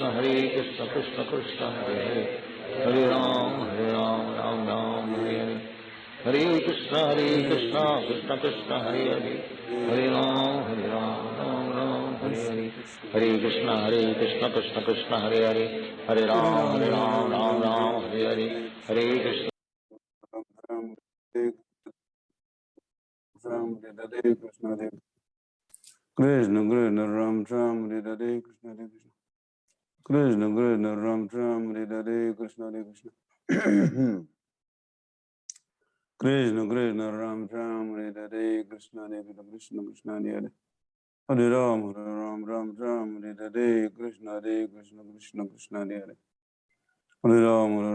Krishna Krishna Krishna Hare Hare Hare Ram Ram Ram Hare Hare Hare Krishna Krishna Krishna Hare Hare Hare Ram Ram Ram Hare Hare Hare Krishna Krishna Krishna Hare Hare Hare Ram Ram Hare Hare Hare Krishna Krishna Krishna Ram Ram Hare Hare Krishna Krishna Krishna Ram Ram Hare Hare Krishna Krishna Krishna Krishna Ram Ram Hare Hare Krishna Krishna Krishna Hare Hare Ram Ram Ram Hare Hare Krishna Krishna Krishna Hare Hare Ram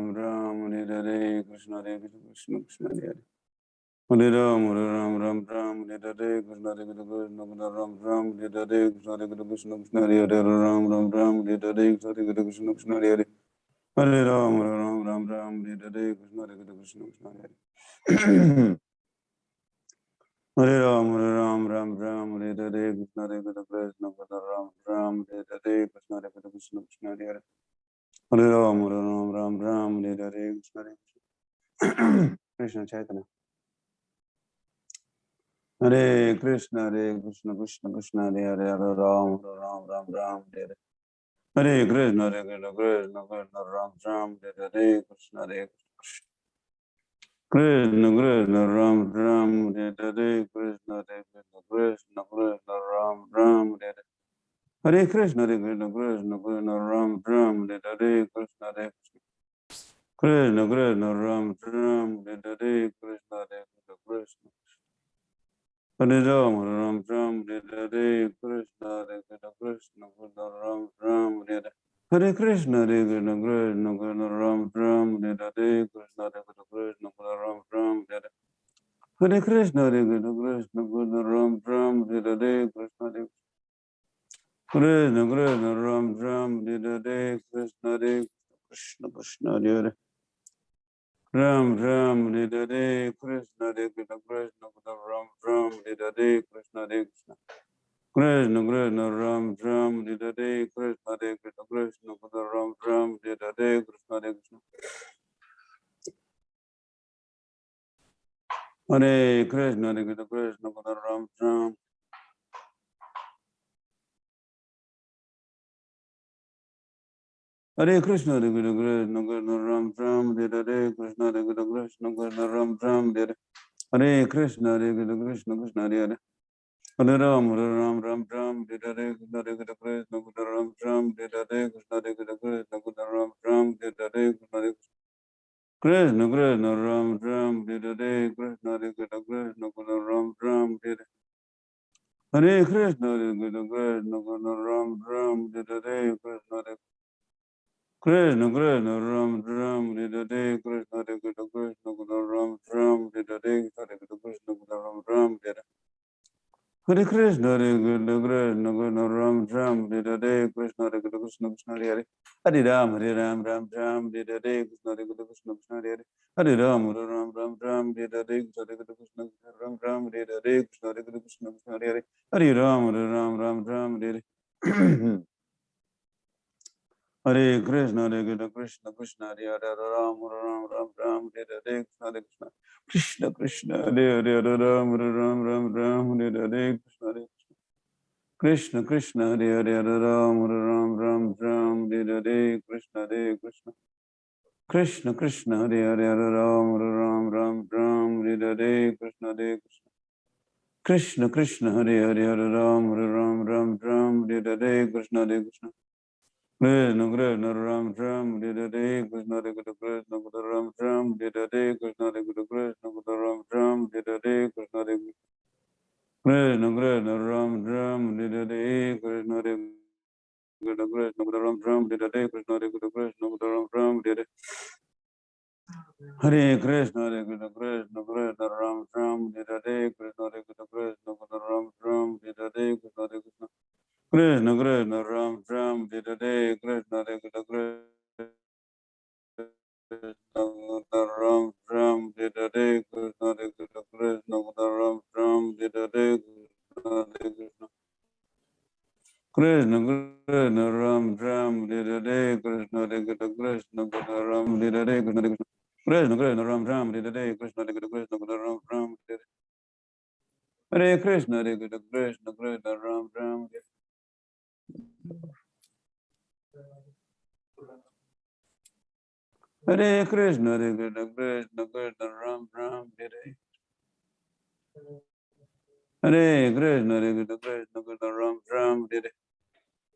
Ram Hare Hare Krishna Krishna Krishna Hare Hare Ram Ram Hare Hare Krishna Krishna Ram Ram Hare Hare Krishna Krishna Krishna Hare Hare Ram Ram Hare Hare Krishna Krishna Krishna Hare Hare Hare Ram Ram Hare Hare Krishna Krishna Krishna Hare Hare Hare Ram Hare Hare Krishna Krishna Ram Hare Hare Krishna Krishna Krishna Hare Hare Hare Ram Hare Hare Krishna Krishna Chaitanya Hare Krishna Krishna Krishna Hare Hare Hare Ram Hare Hare Krishna Krishna Ram Hare Hare Krishna Krishna Krishna Ram Hare Hare Krishna Krishna Ram Hare Hare Krishna Krishna Ram Hare Hare Krishna Krishna Krishna Ram Hare Hare Krishna Krishna Hare Ram Hare Hare Krishna Krishna Ram Hare Hare Krishna Krishna Ram Hare Hare Krishna Krishna Ram Hare Hare Krishna Krishna Ram Hare Hare Krishna Krishna Ram Hare Hare Krishna Krishna Krishna Hare Ram Hare Hare Krishna Krishna Ram Hare Hare Krishna Krishna Krishna Ram Hare Hare Krishna Krishna Ram Hare Hare Krishna Krishna Hare Krishna Krishna Ram Hare Krishna Krishna Ram Hare Hare Krishna Krishna Ram Hare Hare Krishna Krishna Hare Hare Hare Ram Hare Hare Krishna Krishna Ram Hare Hare Krishna Krishna Ram Hare Hare Krishna Krishna Ram Hare Hare Krishna Krishna Ram Hare Hare Krishna Krishna Ram Hare Hare Krishna Krishna Krishna Ram Hare Hare Krishna Krishna Ram Hare Hare Krishna Ram Hare Hare Krishna Krishna Ram Hare Hare Krishna Krishna Hare Hare Hare Ram Hare Ram Hare Hare Krishna Krishna Hare Hare Hare Ram Hare Ram Hare Hare Krishna Krishna Ram Hare Hare Krishna Krishna Hare Hare Hare Ram Hare Ram Hare Hare Hare Krishna Krishna Hare Hare Ram Hare Hare Krishna Krishna Hare Hare Ram Hare Hare Krishna Krishna Hare Hare Ram Hare Hare Krishna Krishna Krishna Hare Hare Ram Hare Hare Krishna Krishna Krishna Hare Hare Ram Hare Hare Krishna Krishna Krishna Krishna Ram Hare Hare Krishna Krishna Ram Hare Hare Krishna Krishna Ram Hare Hare Krishna Krishna Krishna Ram Hare Hare Krishna Krishna Ram Hare Hare Krishna Krishna Ram Hare Hare Hare Krishna Krishna Ram Hare Hare Krishna Krishna Ram Hare Hare Krishna Krishna Krishna Ram Hare Hare Krishna Krishna Ram Hare Hare Krishna Krishna Ram Hare Hare Krishna Krishna Krishna Ram Ram Hare Hare Krishna Hare Krishna Krishna Krishna Ram Hare Hare Krishna Hare Krishna Krishna Krishna Ram Ram Hare Hare Krishna Hare Krishna Krishna Krishna Ram Ram Hare Hare Krishna Hare Krishna Krishna Krishna Ram Ram Hare Krishna Hare Krishna Krishna Krishna Ram Ram Hare Hare Krishna Hare Krishna Krishna Krishna Ram Ram Hare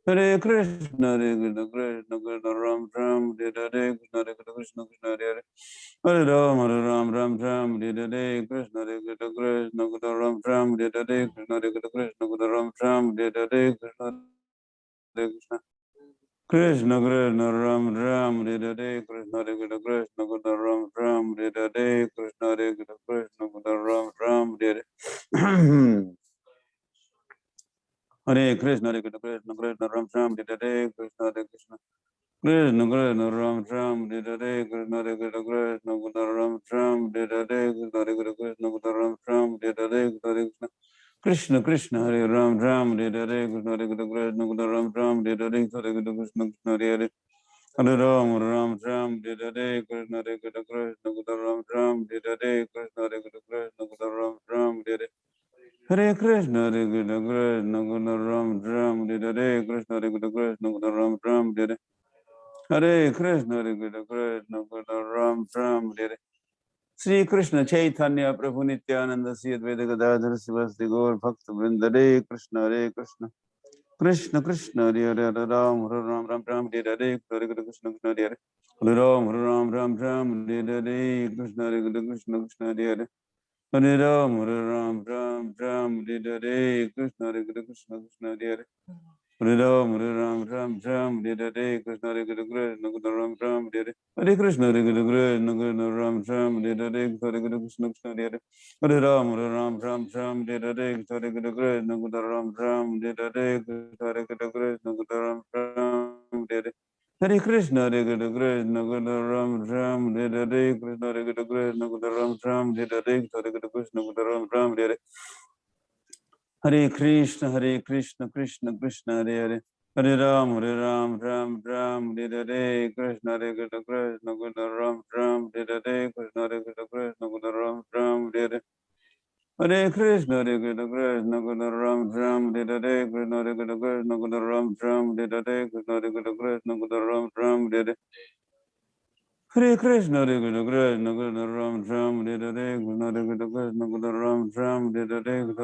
Hare Krishna Hare Krishna Krishna Krishna Ram Ram Hare Hare Krishna Hare Krishna Krishna Hare Hare Hare Ram Ram Ram Hare Hare Krishna Hare Krishna Krishna Krishna Ram Ram Hare Hare Krishna Hare Krishna Krishna Krishna Ram Ram Hare Hare Krishna Hare Krishna Krishna Krishna Ram Ram Hare Hare Krishna Hare Krishna Krishna Krishna Ram Ram Hare Hare Krishna Hare Krishna Krishna Krishna Ram Ram Hare Hare Krishna Hare Krishna Krishna Krishna Ram Ram Hare Hare Krishna Hare Krishna Krishna Krishna Ram Ram Hare Hare Krishna Hare Krishna Krishna Krishna Ram Ram Hare Hare Krishna Hare Krishna Krishna Krishna Ram Ram Hare Hare Krishna Krishna Hare Ram Ram Hare Hare Krishna Hare Krishna Krishna Krishna Ram Ram Hare Hare Hare Krishna Krishna Hare Hare Hare Ram Ram Hare Hare Krishna Hare Krishna Krishna Krishna Ram Ram Hare Hare Krishna Hare Krishna Krishna Krishna Ram Ram Hare Hare Hare Krishna Hare Krishna Krishna Krishna Ram Ram Hare Hare Krishna Hare Krishna Krishna Krishna Ram Ram Hare Hare Krishna Hare Krishna Krishna Krishna Ram Ram Hare Sri Krishna Chaitanya Prabhu Nityananda Sri Advaita Gadadhara Sivasti Gaur Bhakta Vrinda Hare Krishna Hare Krishna Krishna Krishna Hare Hare Hare Ram Hare Ram Ram Ram Hare Hare Hare Krishna Krishna Hare Hare Hare Ram Hare Ram Ram Ram Hare Hare Krishna Hare Krishna Krishna Hare Hare Hare Ram Hare Ram Ram Ram Hare Hare Krishna Hare Krishna Krishna Hare Hare Hare Ram Ram Ram Hare Hare Krishna Hare Krishna Krishna Ram Ram Hare Hare Krishna Hare Krishna Krishna Ram Ram Hare Hare Hare Krishna Krishna Hare Hare Hare Ram Ram Ram Hare Hare Hare Krishna Krishna Ram Ram Hare Hare Hare Krishna Krishna Ram Ram Hare Hare Hare Krishna Hare Krishna Krishna Ram Ram Hare Hare Krishna Hare Krishna Krishna Ram Ram Hare Hare Hare Krishna Ram Ram Hare Hare Hare Krishna Krishna Krishna Hare Hare Hare Ram Ram Hare Hare Krishna Hare Krishna Krishna Krishna Ram Ram Hare Hare Krishna Hare Krishna Krishna Krishna Ram Ram Hare Hare Hare Krishna Krishna Krishna Ram Ram Hare Hare Krishna Hare Krishna Krishna Krishna Ram Ram Hare Hare Krishna Hare Krishna Krishna Krishna Ram Ram Hare Hare Hare Krishna Krishna Krishna Ram Ram Hare Hare Krishna Hare Krishna Krishna Krishna Ram Ram Hare Hare Krishna Hare Krishna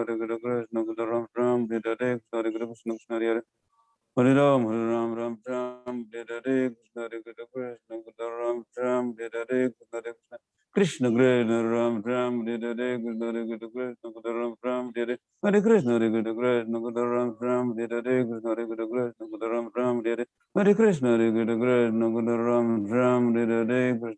Krishna Krishna Ram Ram Hare Hare Krishna Hare Krishna Krishna Hare Hare Hare Ram Ram Ram Hare Hare Krishna Hare Krishna Krishna Krishna Ram Ram Hare Hare Krishna Hare Krishna Krishna Krishna Ram Ram Hare Hare Krishna Hare Krishna Krishna Krishna Ram Ram Hare Hare Hare Krishna Hare Krishna Krishna Krishna Ram Ram Hare Hare Krishna Hare Krishna Krishna Krishna Ram Ram Hare Hare Hare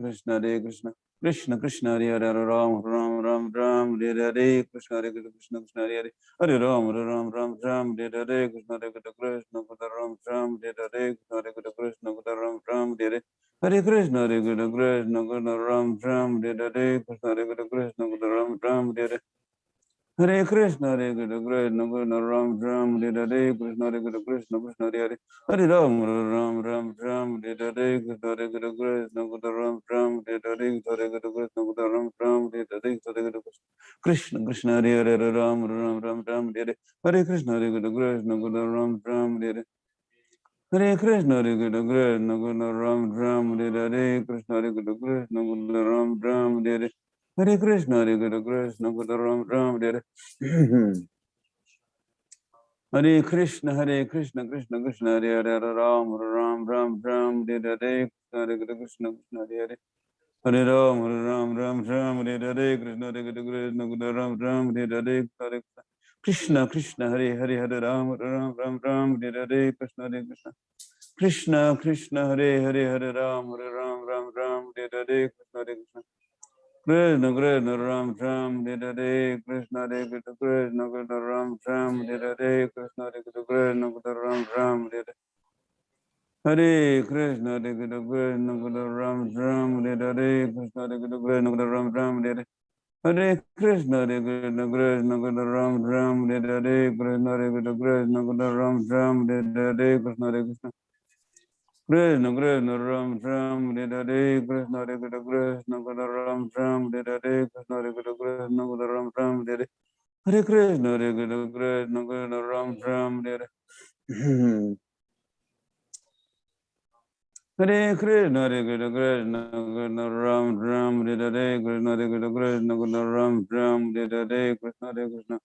Krishna Hare Krishna Krishna Krishna Ram Ram Hare Hare Krishna Hare Krishna Krishna Krishna Hare Hare Hare Ram Ram Hare Hare Krishna Hare Krishna Krishna Krishna Hare Hare Hare Ram Ram Hare Hare Krishna Hare Krishna Krishna Hare Hare Hare Ram Ram Hare Hare Krishna Hare Krishna Krishna Krishna Ram Ram Hare Hare Krishna Hare Krishna Krishna Krishna Ram Ram Hare Hare Hare Krishna Hare Krishna Krishna Krishna Ram Ram Hare Hare Krishna Hare Krishna Krishna Krishna Ram Ram Hare Hare Hare Krishna Krishna Krishna Ram Ram Hare Hare Krishna Hare Krishna Krishna Krishna Hare Hare Hare Ram Ram Hare Hare Krishna Hare Krishna Krishna Krishna Ram Ram Hare Hare Hare Krishna Krishna Ram Ram Hare Hare Hare Krishna Krishna Hare Hare Ram Ram Hare Hare Krishna Hare Krishna Krishna Krishna Ram Ram Hare Hare Krishna Hare Krishna Krishna Krishna Ram Ram Hare Hare Krishna Hare Krishna Krishna Krishna Ram Ram Hare Hare Krishna Hare Krishna Krishna Krishna Ram Ram Hare Hare Krishna Krishna Krishna Hare Hare Hare Ram Ram Hare Hare Hare Krishna Krishna Hare Hare Hare Ram Hare Hare Krishna Hare Krishna Krishna Ram Hare Hare Hare Krishna Krishna Hare Hare Ram Hare Hare Krishna Hare Krishna Krishna Hare Hare Ram Hare Hare Krishna Hare Krishna Krishna Krishna Ram Hare Hare Krishna Hare Krishna Krishna Krishna Ram Hare Hare Krishna Hare Krishna Krishna Ram Hare Hare Hare Krishna, Hare Krishna, Krishna Ram Ram, Hare Krishna, Hare Krishna, Krishna Ram Ram, Hare Krishna, Hare Krishna, Krishna Ram Ram, Hare Krishna, Hare Krishna, Krishna Ram Ram, Hare Krishna, Hare Krishna. Krishna Krishna Ram Ram, Hare Krishna, Hare Krishna, Krishna Ram Ram, Hare Krishna, Hare Krishna, Krishna Ram Ram, Hare Krishna, Hare Krishna, Krishna Ram Ram, Hare Hare Krishna, Hare Krishna, Krishna Krishna Ram Ram, Hare Krishna, Hare Krishna, Krishna Ram Ram, Hare Krishna, Hare Krishna.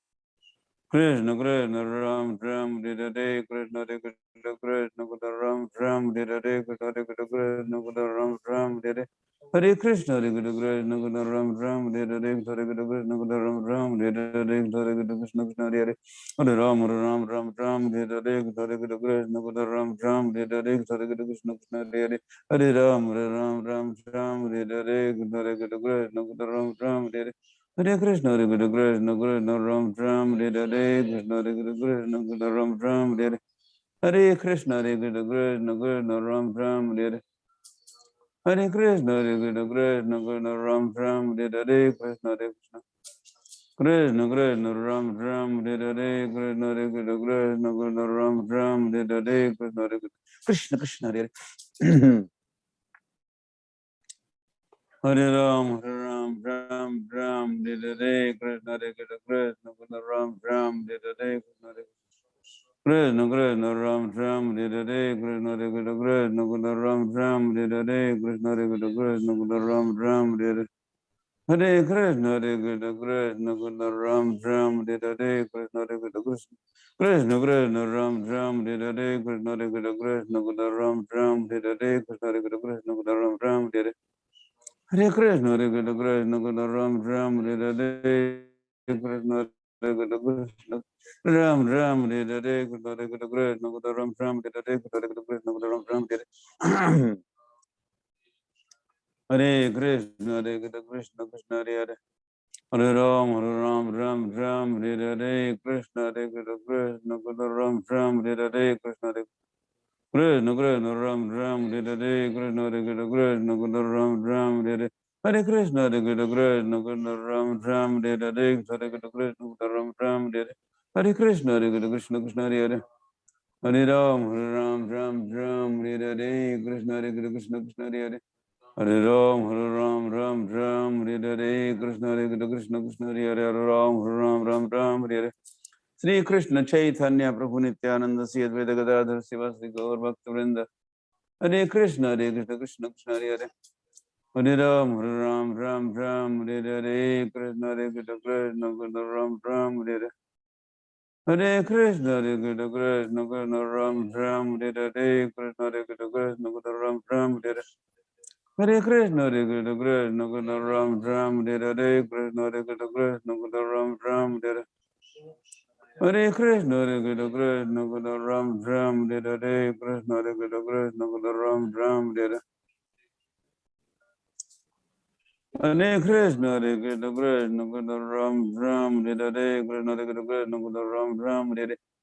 Krishna Krishna Ram Ram, Hare Krishna, Hare Krishna, Krishna Ram Ram, Hare Krishna, Hare Krishna, Krishna Ram Ram, Hare Krishna, Hare Krishna, Krishna Ram Ram, Hare Krishna, Hare Krishna, Ram Ram, Hare Krishna, Hare Krishna, Krishna Hare Hare Ram, Ram Ram Ram, Hare Krishna, Hare Krishna, Ram Ram, Hare Krishna, Hare Krishna, Krishna Hare Hare Ram, Ram Ram Ram, Hare Krishna, Hare Krishna, Ram Ram, Hare Krishna, Hare Krishna, Krishna Krishna Ram Ram, Hare Krishna, Hare Krishna, Ram Ram, Hare Krishna, Hare Krishna, Krishna Krishna Ram Ram, Hare Krishna, Hare Krishna, Krishna Krishna Ram Ram, Hare Krishna, Hare Krishna, Krishna Krishna Ram Ram, Hare Krishna, Hare Krishna, Krishna Krishna Ram Ram, Hare Krishna, Hare Krishna, Krishna Hare Hare Ram, Ram Ram, Hare Krishna, Hare Krishna, Krishna Krishna Ram Ram, Hare Krishna, Hare Krishna Krishna Ram Ram, Hare Krishna, Hare Krishna, Krishna Krishna Ram Ram, Hare Krishna, Hare Krishna, Krishna Krishna Ram Ram, Hare Krishna, Hare Krishna, Krishna Krishna Ram Ram, Hare Krishna, Hare Krishna, Krishna Krishna Ram Ram, Hare Krishna, Hare Krishna, Krishna Krishna Ram Ram, Hare Krishna, Hare Krishna, Krishna Krishna Ram Ram, Hare Krishna, Hare Krishna, Krishna Krishna Ram Ram, Hare Krishna, Hare Krishna, Krishna Ram Ram, Hare Krishna, Hare Krishna, Krishna Krishna Ram Ram, Hare Krishna, Hare Krishna, Krishna Ram Ram, Hare Krishna, Hare Krishna, Krishna Krishna Hare Hare, Hare Ram, Ram Ram, Hare Krishna, Hare Krishna, Krishna Krishna Ram Ram, Hare Krishna, Hare Krishna Krishna Ram Ram, Hare Krishna, Hare Krishna, Krishna Krishna Ram Ram, Hare Krishna, Hare Krishna, Krishna Krishna Ram Ram, Hare Krishna, Hare Krishna, Krishna Krishna Ram Ram, Hare Krishna, Hare Krishna, Krishna Krishna Hare Hare, Hare Ram, Ram Ram, Hare Krishna, Hare Krishna, Krishna Krishna Hare Hare, Hare Ram, Ram Ram, Hare Krishna, Hare Krishna, Krishna Krishna Hare Hare, Hare Ram, Ram, Hare Hare. Shri Krishna Chaitanya Prabhu Nityananda Sri Advaita Gadadhar Sivasri Gaur Bhakta Vrinda, Hare Krishna, Krishna Krishna Hare Hare, Hare Ram, Ram, Hare Krishna, Hare Krishna, Krishna Krishna Ram Ram, Hare Hare, Hare Krishna, Krishna Krishna, Ram Ram, Hare Krishna, Hare Krishna, Krishna Krishna Ram Ram, Hare Hare Krishna, Krishna Krishna, Ram Ram, Hare Krishna, Hare Krishna, Krishna Krishna Ram Ram, Hare Hare Krishna, Krishna Krishna, Ram Ram, Hare Krishna, Hare Krishna, Krishna Ram Ram, Hare Hare Krishna, Krishna Krishna, Ram Ram,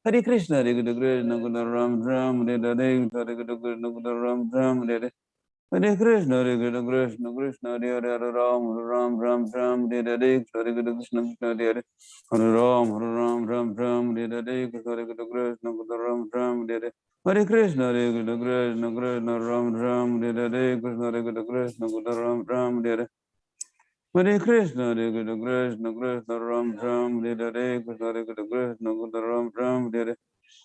Hare Krishna, Hare Krishna, Krishna Ram Ram, Hare Krishna, Krishna Krishna, Ram Ram, Hare Krishna, Krishna Ram Ram, Hare Krishna, Krishna Hare Hare, Hare Ram, Ram, Hare Krishna, Krishna Krishna Hare Hare, Hare Ram, Ram, Hare Krishna, Krishna Krishna Ram Ram, Hare Krishna, Krishna Krishna, Ram Ram, Hare Krishna, Krishna Krishna Ram Ram, Hare Krishna, Krishna Krishna, Ram Ram, Hare Krishna, Krishna Krishna Ram Ram,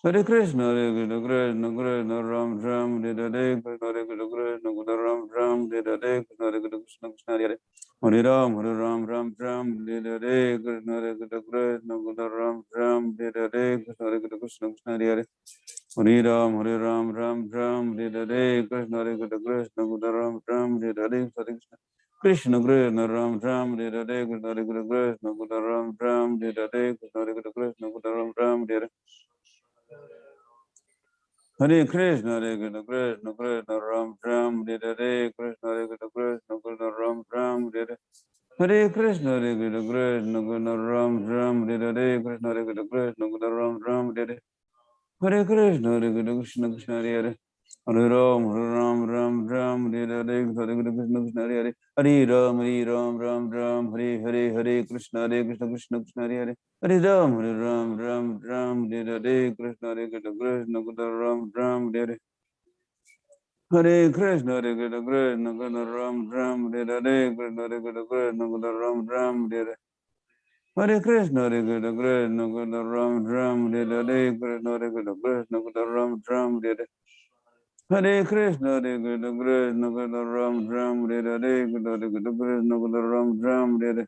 Hare Krishna, Krishna Krishna, Ram Ram, Hare Krishna, Krishna Krishna Ram Ram, Hare Krishna, Krishna Krishna Hare Hare, Hare Ram, Ram, Hare Krishna, Krishna Krishna Ram Ram, Hare Krishna, Krishna Krishna Hare Hare, Hare Ram, Ram, Hare Krishna, Krishna Krishna Ram Ram, Hare Krishna, Krishna Krishna Ram Ram, Hare Krishna, Krishna Krishna Ram Ram, Hare Krishna, Krishna Krishna Ram Ram, Hare Krishna, Krishna Krishna, Ram Ram, Hare Krishna, Krishna Krishna Ram Ram, Hare Krishna, Krishna Krishna, Ram Ram, Hare Krishna, Krishna Krishna Ram Ram, Hare Krishna, Krishna Krishna Hare Hare, Hare Ram, Ram, Ram, Hare Hare, Hare Krishna, Krishna Hare Hare, Hare Ram, Ram, Hare Hare, Hare Krishna, Krishna Krishna, Krishna Hare Hare, Hare Ram, Ram, Hare Hare, Krishna, Krishna Krishna, Ram, Hare Hare. Hare Krishna, Hare Krishna, Ram, Hare Hare, Krishna, Krishna Krishna, Ram, Hare Hare. Hare Krishna, Hare Krishna, Ram, Hare Hare, Krishna, Krishna Krishna, Ram, Hare Hare. Hare Krishna, Hare Krishna, Ram, Hare Hare, Krishna, Krishna Krishna, Ram, Hare Hare.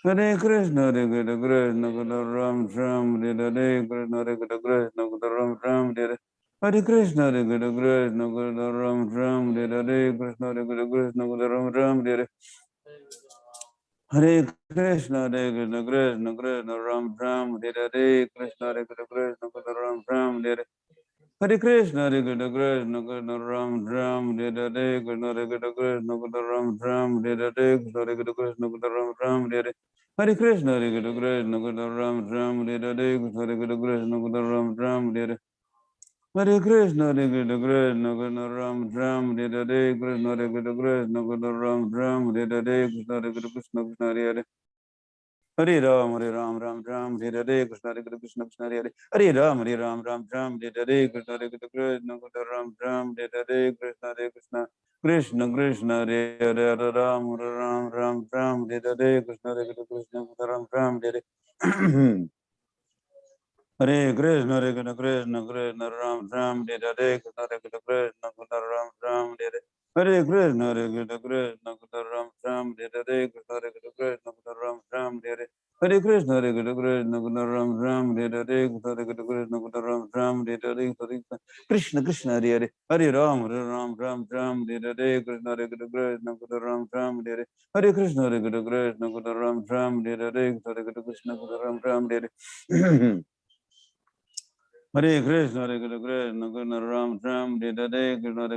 Hare Krishna, Hare Krishna, Ram, Hare Hare, Krishna, Krishna Krishna, Ram, Hare Hare. Hare Krishna, Hare Krishna, Ram, Hare Hare, Krishna, Krishna Krishna, Ram, Hare Hare. Hare Krishna, Hare Krishna, Ram, Hare Hare, Krishna, Krishna Krishna, Ram, Hare Hare. Hare Krishna, Hare Krishna, Ram, Hare Hare, Krishna, Krishna Krishna, Ram, Hare Hare, Krishna, Krishna Krishna, Ram, Hare Hare. Hare Krishna, Hare Krishna, Ram, Hare Hare, Krishna, Krishna Krishna, Ram, Hare Hare. Hare Krishna, Hare Krishna, Ram, Hare Hare, Krishna, Krishna Krishna, Ram, Hare Hare, Krishna, Krishna Krishna, Hare Hare. Hare Ram, Ram, Hare Hare, Krishna, Krishna Krishna, Hare Hare. Hare Ram, Ram, Hare Hare, Krishna, Krishna Krishna, Ram, Hare Hare, Krishna, Krishna Krishna, Krishna, Hare Hare, Hare Ram, Hare Hare, Krishna, Krishna Krishna, Ram, Hare Hare. Hare Krishna, Hare Krishna, Ram, Hare Hare, Krishna, Krishna Krishna, Ram, Hare Hare. Hare Krishna, Hare Krishna, Ram, Hare Hare, Krishna, Krishna Krishna, Ram, Hare Hare. Hare Krishna, Hare Krishna, Ram, Hare Hare, Krishna, Krishna Krishna, Ram, Hare Hare. Krishna, Krishna, Hare Hare. Hare Ram, Hare Hare, Krishna, Krishna Krishna, Ram, Hare Hare. Hare Krishna, Hare Krishna, Ram, Hare Hare, Krishna, Krishna Krishna, Ram, Hare Hare. Hare Krishna, Hare Krishna, Ram, Hare Hare, Krishna,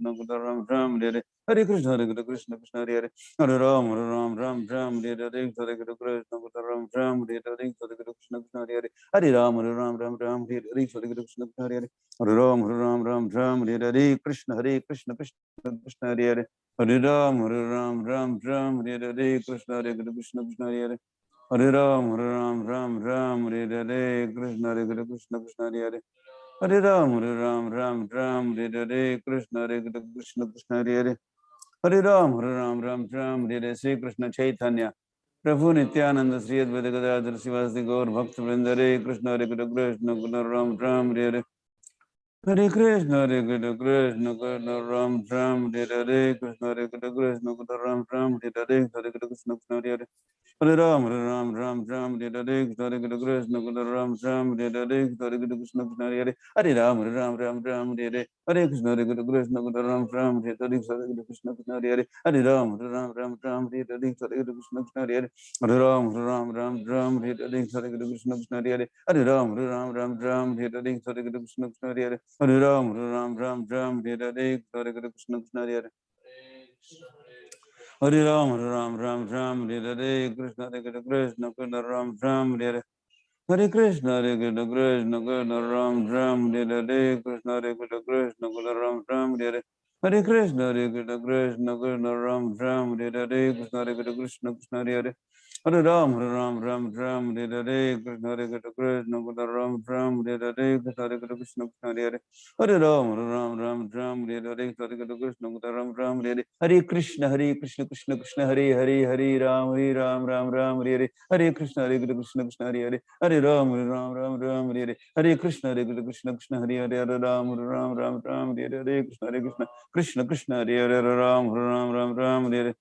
Krishna Krishna, Ram, Hare Hare. Hare Krishna, Hare Krishna, Krishna Hare Hare. Hare Ram, Hare Hare, Hare Krishna, Ram, Hare Hare, Krishna, Krishna Krishna, Hare Hare. Hare Ram, Hare Hare, Hare Krishna, Krishna Hare Hare. Hare Ram, Hare Hare, Hare Krishna, Krishna Krishna, Hare Hare. Hare Ram, Hare Hare, Krishna, Krishna Krishna, Hare Hare. Hare Ram, Hare Hare, Krishna, Krishna Krishna, Hare Hare. Hare Ram, Hare Hare, Krishna, Krishna Krishna, Hare Hare. Hare Ram, Hare Hare, Sri Krishna Chaitanya, Prabhu Nityananda, Sri Advaita Gadadhar Sivasadi Gaur Bhakta Vrinda, Hare Krishna, Krishna, Ram, Hare Hare. Hare Krishna, Krishna, Ram, Hare Hare, Krishna, Krishna, Ram, Hare Hare, Hare Krishna, Hare Hare. Hare Ram, Hare Hare, Hare Krishna, Ram, Hare Hare, Hare Krishna, Hare Hare. Hare Ram, Hare Hare, Hare Krishna, Krishna, Ram, Hare Hare, Hare Krishna, Hare Hare. Hare Ram, Hare Hare, Hare Krishna, Hare Hare. Hare Ram, Hare Hare, Hare Krishna, Hare Hare. Hare Ram, Hare Hare, Hare Krishna, Hare Hare. Hare Ram, Hare Hare, Hare Krishna, Hare Hare. Hare Ram, Hare Hare, Krishna, Krishna, Ram, Hare Hare. Hare Krishna, Krishna, Ram, Hare Hare, Krishna, Krishna, Ram, Hare Hare. Hare Krishna, Krishna, Ram, Hare Hare, Krishna, Krishna, Hare Hare. Hare Ram, Hare Hare, Krishna, Krishna, Ram, Hare Hare, Krishna, Krishna, Hare Hare. Hare Ram, Hare Hare, Krishna, Krishna, Ram, Hare Hare. Hare Krishna, Krishna Krishna, Hare Hare, Hare Ram, Ram Ram, Hare Hare. Hare Krishna, Krishna Krishna, Hare Hare. Hare Ram, Ram Hare Hare. Hare Krishna, Krishna Krishna, Hare Hare. Hare Ram, Ram Hare Hare. Hare Krishna, Krishna Krishna, Hare Hare. Hare Ram, Ram Hare Hare.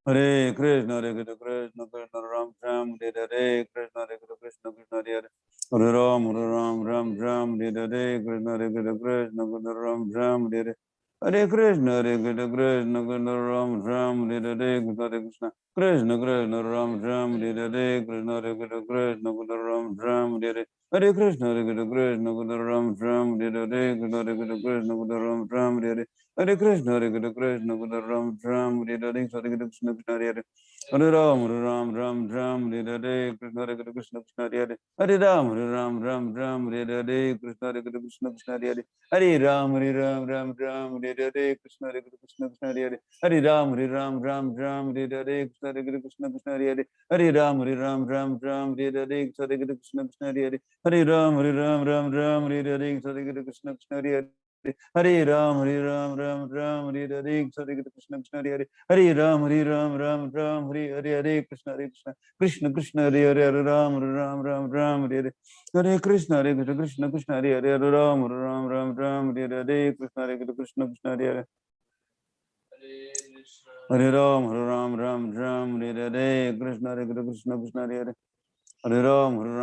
Hare Krishna, Krishna Ram, Hare Hare. Krishna, Krishna Krishna, Hare Hare. Hare Ram, Ram Hare Hare. Krishna, Krishna Ram, Hare Hare. Hare Krishna, Krishna Ram, Hare Hare. Hare Krishna, Krishna Ram, Hare Hare. Krishna, Krishna Ram, Hare Hare. Hare Krishna, Krishna Ram, Hare Hare. Krishna, Krishna Ram, Hare Hare. Hare Krishna Krishna Krishna Ram Ram Hare Hare Hare Krishna Krishna Hare Hare Hare Ram Ram Ram Hare Hare Krishna Krishna Krishna Hare Hare Hare Ram Ram Hare Hare Krishna Krishna Krishna Hare Hare Hare Ram Hare Hare Krishna Krishna Krishna Hare Hare Hare Ram Hare Hare Krishna Krishna Krishna Hare Hare Hare Ram Hare Hare Krishna Krishna Krishna Hare Hare Hare Ram Hare Hare Krishna Krishna Krishna Hare Hare Hare Ram Hare Hare Hare Krishna Krishna Hare Hare Hare Ram Hare Hare Krishna Krishna Krishna Krishna Hare Hare Hare Ram Hare Hare Hare Krishna Krishna Krishna Hare Hare Hare Ram Hare Hare Krishna Krishna Krishna Hare Hare Hare Ram Hare Hare Krishna Krishna Krishna Hare Hare Hare Ram Hare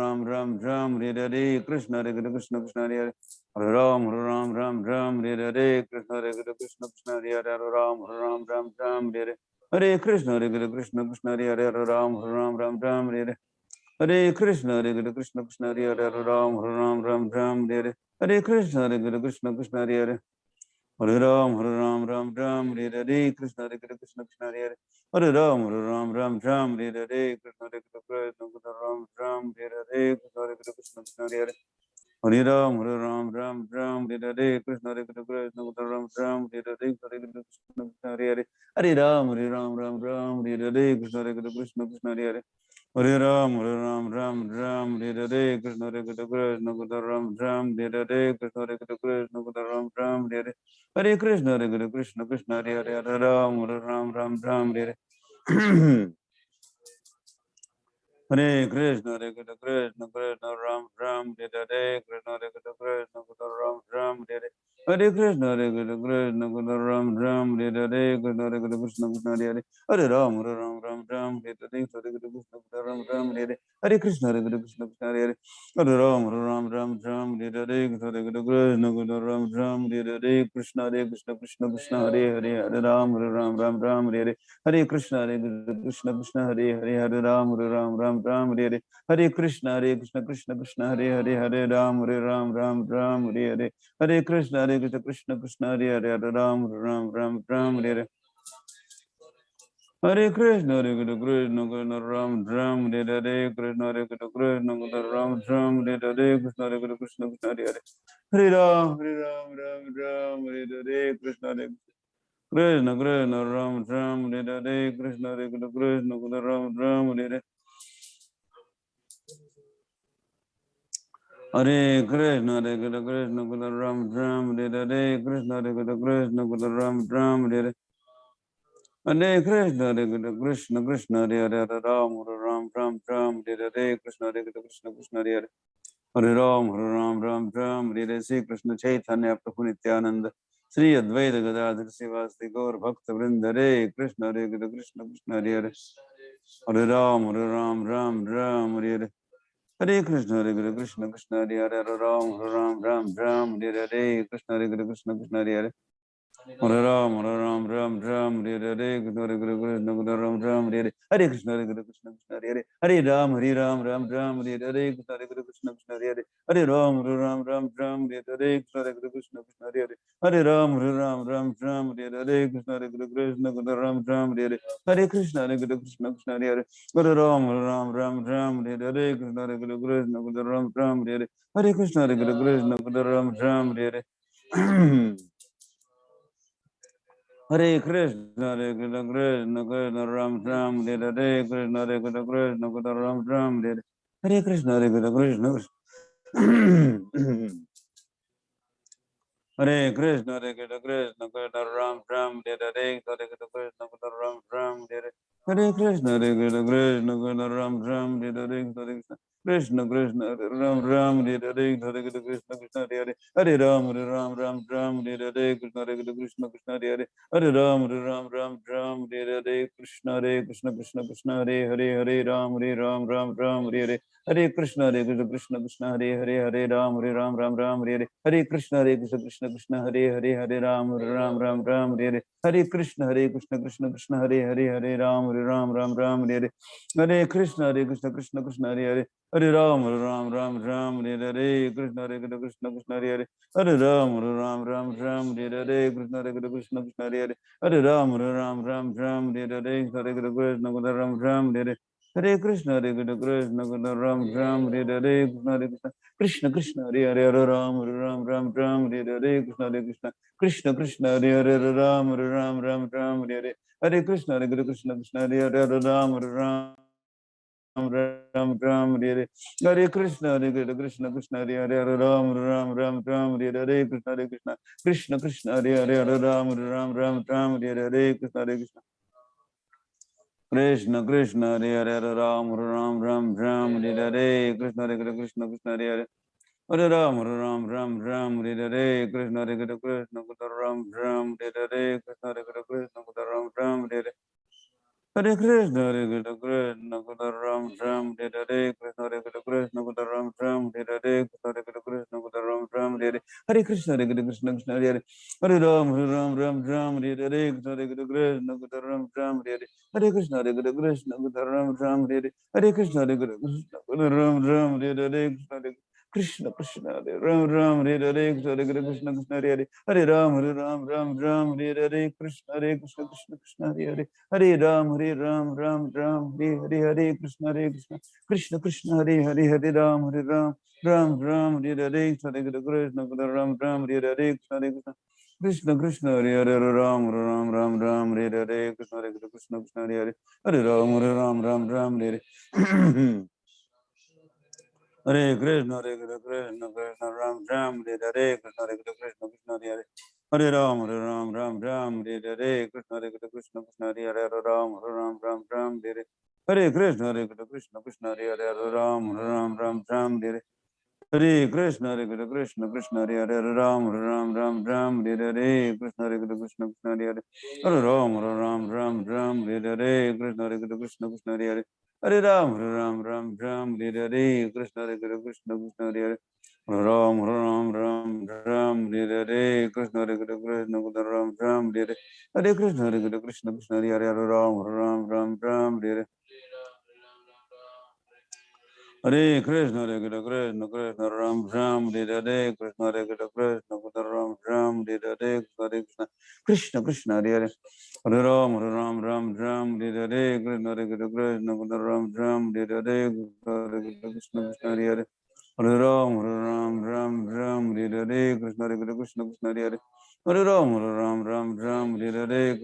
Hare Krishna Krishna Krishna Hare Hare Hare Ram Hare Hare Krishna Krishna Krishna Hare Hare Hare Ram Hare Hare Hare Krishna Krishna Krishna Hare Hare Hare Ram Hare Hare Hare Krishna Krishna Krishna Hare Hare Hare Ram Hare Hare Hare Krishna Krishna Krishna Hare Hare Hare Ram Hare Hare Krishna Krishna Krishna Hare Hare Hare Ram Hare Hare Krishna Krishna Hare Hare Krishna Krishna Hare Hare Hare Ram Hare Hare Krishna Krishna Hare Hare Hare Ram Hare Hare Krishna Krishna Hare Hare Hare Ram Hare Hare Krishna Krishna Hare Hare Hare Krishna Krishna Krishna Hare Hare Hare Ram Hare Hare Hare Krishna Krishna Krishna Ram Hare Krishna Krishna Ram Hare Hare Krishna Krishna Ram Hare Krishna Krishna Hare Hare Hare Ram Hare Hare Hare Krishna Krishna Hare Hare Hare Ram Hare Hare Krishna Krishna Krishna Hare Hare Hare Ram Hare Hare Hare Krishna Krishna Krishna Hare Hare Hare Ram Hare Hare Hare Krishna Krishna Krishna Hare Hare Hare Ram Hare Hare Hare Krishna Krishna Krishna Hare Hare Hare Ram Hare Hare Hare Krishna Krishna Ram Hare Krishna Krishna Ram Hare Krishna Krishna Hare Hare Hare Ram Hare Hare Krishna Krishna Krishna Ram Hare Krishna Krishna Ram Hare Hare Krishna Krishna Ram Hare Krishna Krishna Ram Hare Hare Krishna Krishna Krishna Hare Hare Ram Hare Krishna Krishna Hare Hare Hare Ram Hare Sri Krishna Chaitanya Prabhu Nityananda Sri Advaita Gadadhar Sivasti Gaur Bhakta Vrinda Hare Krishna Krishna Hare Hare Hare Ram Hare Hare Hare Krishna Krishna Hare Hare Hare Ram Hare Hare Krishna Krishna Hare Hare Hare Ram Hare Hare Krishna Krishna Hare Hare Krishna Krishna Hare Hare Hare Ram Hare Hare Krishna Krishna Hare Hare Hare Ram Hare Hare Krishna Krishna Hare Hare Hare Ram Hare Hare Krishna Krishna Hare Hare Hare Krishna Krishna Hare Hare Hare Ram Hare Hare Krishna Krishna Hare Hare Hare Krishna Krishna Hare Hare Hare Krishna Krishna Ram Hare Krishna Krishna Ram Hare Hare Krishna Krishna Hare Krishna Krishna Ram Hare Hare Krishna Ram Hare Hare Krishna Krishna Ram Hare Krishna Krishna Ram Hare Hare Krishna Krishna Hare Hare Ram Hare Hare Krishna Krishna Hare Hare Hare Ram Hare Hare Krishna Krishna Hare Hare Hare Ram Hare Hare Hare Krishna Krishna Hare Hare Hare Ram Hare Hare Hare Krishna Krishna Hare Hare Hare Ram Hare Hare Hare Krishna Krishna Hare Hare Hare Ram Hare Hare Hare Krishna Krishna Krishna Hare Hare Hare Ram, Ram Ram Ram, Hare Krishna, Hare Krishna, Krishna Hare Hare, Hare Ram, Ram Ram Ram, Hare Krishna, Hare Krishna, Krishna Hare Hare, Hare Ram, Ram Ram Ram, Hare Krishna, Hare Krishna, Ram Ram, Hare Krishna, Hare Krishna, Ram Ram, Hare Krishna, Krishna Krishna, Hare Hare, Hare Ram, Ram Ram Ram, Hare Krishna, Krishna Krishna, Hare Hare, Ram Ram Ram Ram, Hare Krishna, Hare Krishna, Krishna Hare Hare, Ram Ram Ram Ram Hare Hare Krishna, Hare Krishna, Krishna Hare Hare, Ram Ram Ram Ram Hare Krishna, Hare Krishna, Krishna Krishna Hare Hare, Ram Ram Ram Ram Hare Krishna, Hare Krishna, Krishna Krishna Hare Hare, Ram Ram Ram Ram Hare Krishna, Hare Krishna, Krishna Hare Hare, Hare Ram Ram Ram Ram Hare Krishna, Hare Krishna, Ram Ram Hare Krishna, Hare Krishna, Ram Ram Hare Hare Krishna, Hare Krishna, Ram Ram, Hare Krishna, Hare Krishna, Ram Ram, Hare Krishna, Ram Ram, Hare Krishna, Hare Krishna, Krishna Hare Hare Ram, Ram Ram Ram, Hare Krishna, Hare Krishna, Ram Ram, Hare Krishna, Hare Krishna, Ram Ram, Hare Krishna, Hare Krishna, Ram Ram, Hare Krishna, Krishna, Hare Ram Ram, Hare Krishna, Hare Krishna, Krishna Hare Hare Ram, Ram Ram, Hare Krishna, Hare Krishna, Krishna Krishna Hare Hare Ram, Ram Ram, Hare Krishna, Krishna Krishna, Hare Ram, Ram Ram, Hare Krishna, Ram Ram, Hare Krishna, Krishna Krishna, Hare Ram, Ram, Hare Krishna, Krishna Krishna, Hare Ram, Ram, Hare Hare Krishna, Krishna Ram Ram, Hare Krishna, Krishna Krishna, Hare Ram, Ram, Hare Krishna, Krishna Krishna, Hare Ram, Ram, Hare Krishna, Krishna, Hare Ram, Ram, Hare Krishna, Krishna Krishna, Hare Ram, Ram, Hare Krishna, Krishna Krishna, Hare Ram, Ram, Hare Krishna, Krishna Krishna, Hare Ram, Hare Krishna, Krishna Krishna, Hare Ram, Hare Krishna, Krishna Ram, Hare Krishna, Krishna Krishna, Hare Ram, Hare Hare Krishna, Krishna Ram Ram, Hare Krishna, Krishna Ram Ram, Hare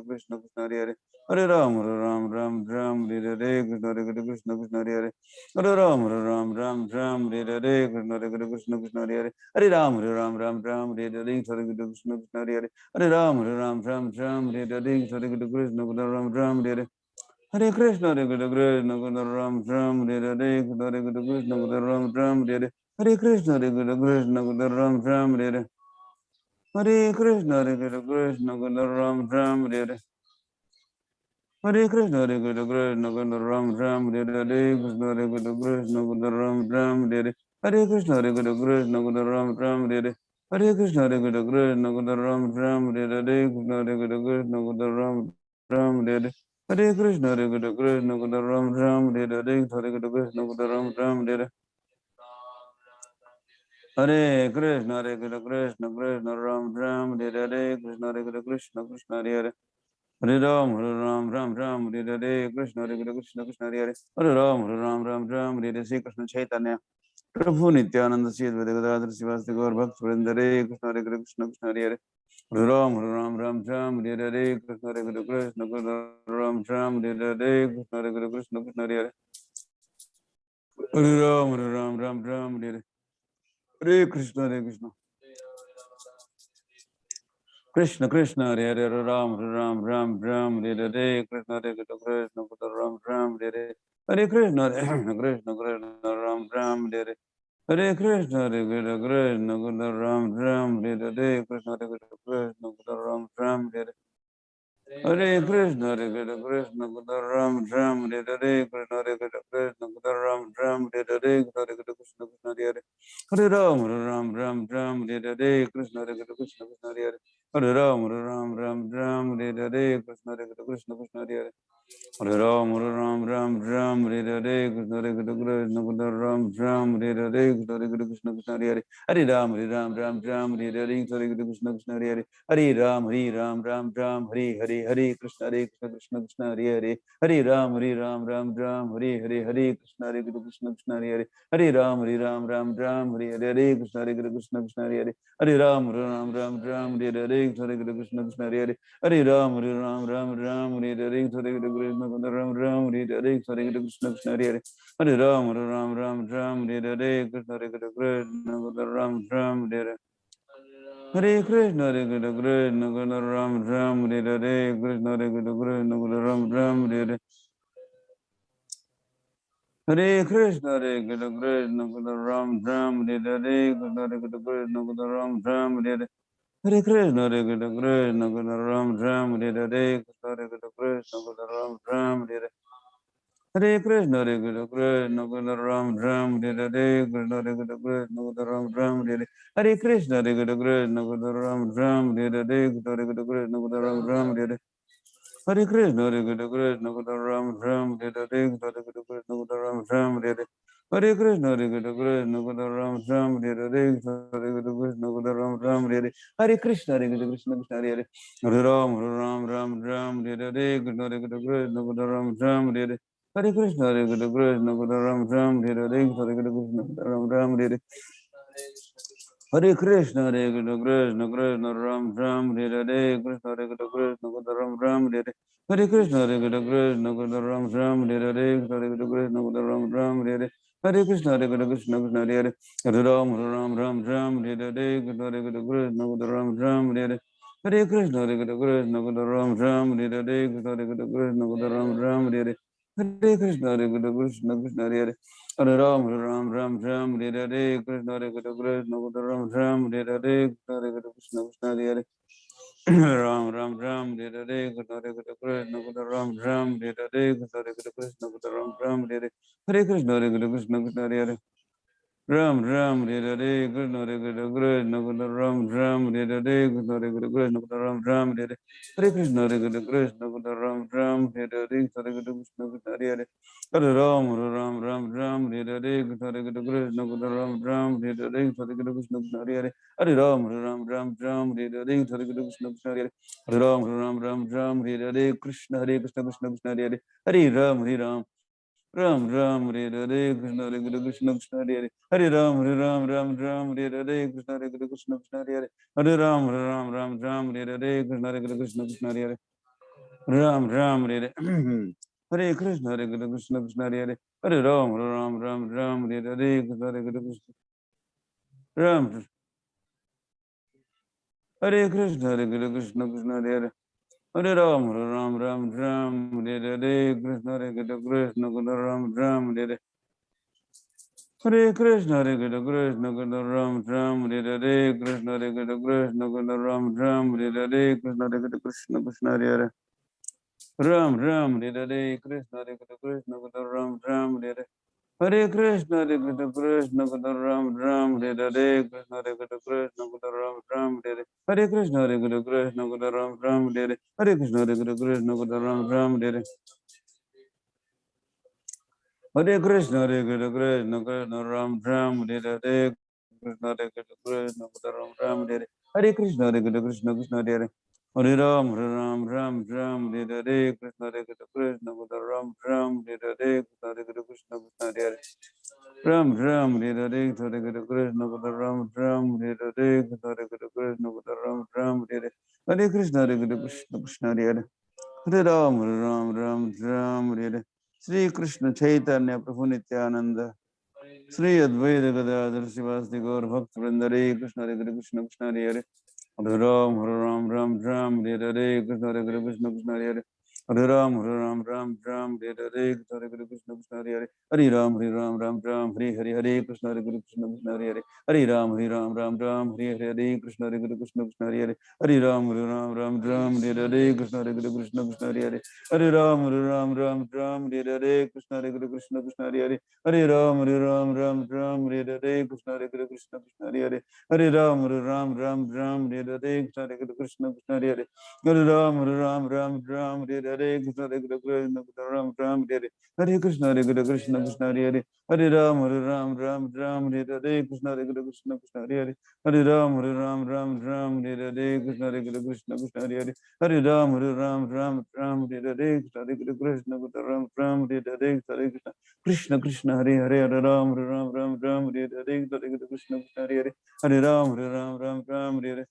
Krishna, Krishna Hare Hare Ram, Ram, Hare Krishna, Krishna Ram Ram, Hare Krishna, Krishna Hare Hare Ram, Ram, Hare Krishna, Krishna Hare Hare Ram, Ram, Hare Krishna, Krishna Hare Hare Ram, Hare Krishna, Krishna Hare Hare Ram, Hare Krishna, Krishna Hare Hare Ram, Hare Krishna, Krishna Hare Hare Ram, Hare Krishna, Ram, Hare Krishna, Ram Ram, Hare Krishna, Ram Ram, Hare Krishna, Ram Ram, Hare Krishna, Ram Ram, Hare Krishna, Ram Ram, Hare Krishna, Ram Ram, Hare Krishna, Ram Ram, Hare Krishna, Ram Ram, Hare Krishna, Ram Ram, Hare Krishna, Ram Ram, Hare Krishna, Ram Ram, Hare Krishna, Krishna Ram Ram, Hare Krishna, Krishna Hare Hare Ram, Ram, Hare Krishna, Krishna Hare Hare Ram, Hare Sri Krishna Chaitanya Prabhu Nityananda Sri Advaita Gadadhar Sivasti Gaur Bhakt Vrinda, Hare Krishna, Krishna Hare Hare Ram, Hare Krishna, Ram, Hare Krishna, Krishna Hare Hare Ram, Hare Krishna, Krishna Krishna, Hare Hare Ram, Hare Krishna, Ram, Hare Krishna, Krishna Ram, Hare Krishna, Krishna Ram, Hare Krishna, Ram, Hare Krishna, Krishna Ram, Hare Krishna, Ram, Hare Krishna, Hare Ram, Hare Krishna, Hare Hare Ram Ram Ram Ram Hare Hare Krishna Hare Krishna Krishna Hare Hare Hare Ram Ram Ram Ram Hare Hare Krishna Hare Krishna Krishna Ram Ram Hare Hare Krishna Hare Krishna Krishna Hare Hare Hare Ram Ram Ram Hare Hare Krishna Hare Krishna Krishna Hare Hare Hare Ram Ram Ram Hare Hare Hare Krishna Hare Krishna Krishna Krishna Hare Hare Hare Ram Ram Ram Hare Hare Hare Krishna Hare Krishna Krishna Hare Hare Hare Ram Ram Hare Hare Hare Krishna Hare Krishna Krishna Hare Hare Hare Ram Ram Hare Hare Krishna Hare Krishna Krishna Hare Hare Hare Ram Ram Hare Hare Hare Krishna Ram Hare Hare Hare Krishna Krishna Hare Hare Hare Ram Ram Hare Hare Krishna Hare Krishna Ram Hare Hare Hare Krishna Hare Krishna Ram Hare Hare Krishna Hare Krishna Ram Hare Hare Hare Krishna Hare Krishna Ram Hare Hare Krishna Hare Krishna Ram Hare Hare Hare Krishna Hare Krishna Ram Hare Hare Krishna Hare Krishna Ram Hare Hare Hare Krishna Hare Krishna Ram Hare Hare Krishna Hare Krishna Ram Hare Hare Hare Krishna Hare Krishna Ram Hare Hare Krishna Hare Krishna Ram Hare Hare Hare Krishna Hare Krishna Ram Hare Hare Krishna Hare Krishna Ram Hare Hare Hare Krishna Hare Krishna Ram Hare Hare Krishna Hare Krishna Ram Hare Hare Hare Krishna Hare Krishna Krishna Hare Hare Hare Ram Hare Hare Krishna Hare Krishna Ram Hare Hare Hare Krishna Hare Krishna Ram Hare Hare Hare Krishna Ram Hare Hare Hare Krishna Hare Krishna Krishna Ram Hare Hare Krishna Hare Krishna Ram Hare Hare Hare Krishna Hare Krishna Ram Hare Hare Hare Krishna Ram Hare Hare Hare Krishna Hare Krishna Krishna Hare Hare Hare Ram Hare Hare Krishna Hare Krishna Ram Hare Hare Hare Krishna Hare Krishna Ram Hare Hare Krishna Hare Krishna Ram Hare Hare Hare Krishna Hare Krishna Krishna Hare Hare Hare Ram Hare Hare Krishna Hare Krishna Ram Hare Hare Hare Krishna Krishna Hare Hare Ram Hare Hare Krishna Hare Krishna Ram Hare Hare Krishna Hare Krishna Ram Hare Hare Hare Krishna Hare Krishna Krishna Hare Hare Ram Hare Hare Krishna Hare Krishna Ram Hare Hare Krishna Hare Krishna Ram Hare Hare Hare Krishna Hare Krishna Ram Hare Hare Hare Krishna Krishna Hare Hare Hare Ram Hare Hare Krishna Hare Krishna Ram Hare Hare Hare Krishna Krishna Hare Hare Hare Ram Hare Hare Hare Krishna Krishna Hare Hare Hare Ram Hare Hare Krishna Hare Krishna Krishna Krishna Hare Hare Hare Ram Ram Hare Hare Krishna Hare Krishna Krishna Hare Hare Hare Ram Hare Hare Krishna Hare Krishna Krishna Hare Hare Hare Ram Hare Hare Krishna Hare Krishna Krishna Hare Hare Ram Hare Hare Hare Krishna Hare Krishna Krishna Hare Hare Hare Ram Hare Hare Krishna Hare Krishna Ram Hare Krishna Hare Krishna Krishna Hare Hare Hare Ram Hare Hare Krishna Hare Krishna Ram Hare Hare Hare Krishna Hare Krishna Ram Hare Hare Krishna Hare Krishna Ram Hare Hare Krishna Hare Krishna Krishna Hare Hare Ram Hare Hare Krishna Hare Krishna Ram Hare Hare Hare Krishna Hare Krishna Ram Hare Hare Krishna Hare Krishna Ram Hare Hare Hare Krishna Hare Krishna Ram Hare Hare Hare Krishna Hare Krishna Ram Hare Hare Hare Krishna Hare Krishna Krishna Ram Hare Hare Krishna Hare Krishna Ram Hare Hare Hare Krishna Hare Krishna Krishna Hare Hare Hare Ram Hare Hare Krishna Hare Krishna Ram Hare Hare Krishna Hare Krishna Krishna Hare Hare Ram Hare Hare Hare Krishna Ram Hare Hare Krishna Hare Krishna Ram Hare Hare Hare Krishna Hare Krishna Krishna Hare Hare Hare Ram Hare Hare Sri Krishna Chaitanya Prabhu Nityananda Sri Advaita Gadadhar Sivasti Gaur Bhakta Vrinda Hare Krishna Hare Krishna Krishna Hare Hare Hare Ram Hare Ram Hare Hare Krishna Hare Krishna Krishna Hare Hare Hare Ram, Ram, Ram, Hare Hare, Hare Krishna, Krishna Hare Hare, Hare Ram, Ram, Ram, Hare Hare, Hare Krishna, Hare Krishna, Krishna Hare Hare, Hare Ram, Ram, Ram, Hare Hare, Krishna, Hare Krishna, Krishna Hare Hare, Hare Ram, Ram, Ram, Hare Hare, Krishna, Hare Krishna, Krishna Hare Hare, Hare Ram, Ram, Ram, Hare Hare, Krishna, Hare Krishna, Krishna Hare Hare, Hare Ram, Ram, Ram, Hare Hare, Krishna, Hare Krishna, Krishna Hare Hare, Hare Ram, Ram, Hare Hare, Krishna, Hare Krishna, Krishna Hare Hare, Hare Ram, Ram, Hare Hare, Krishna, Hare Krishna, Ram, Hare Hare, Hare Krishna, Hare Krishna, Krishna Hare Hare, Hare Ram, Ram, Hare Hare, Krishna, Hare Krishna, Krishna Hare Hare, Hare Ram, Ram, Hare Hare, Krishna, Hare Krishna, Krishna Hare Hare, Hare Ram, Ram, Hare Hare, Krishna, Hare Krishna, Ram, Hare Hare, Hare Krishna, Krishna, Krishna, Hare Hare, Hare Ram, Hare Hare, Krishna, Hare Krishna, Krishna Hare Hare, Hare Ram, Ram, Hare Hare,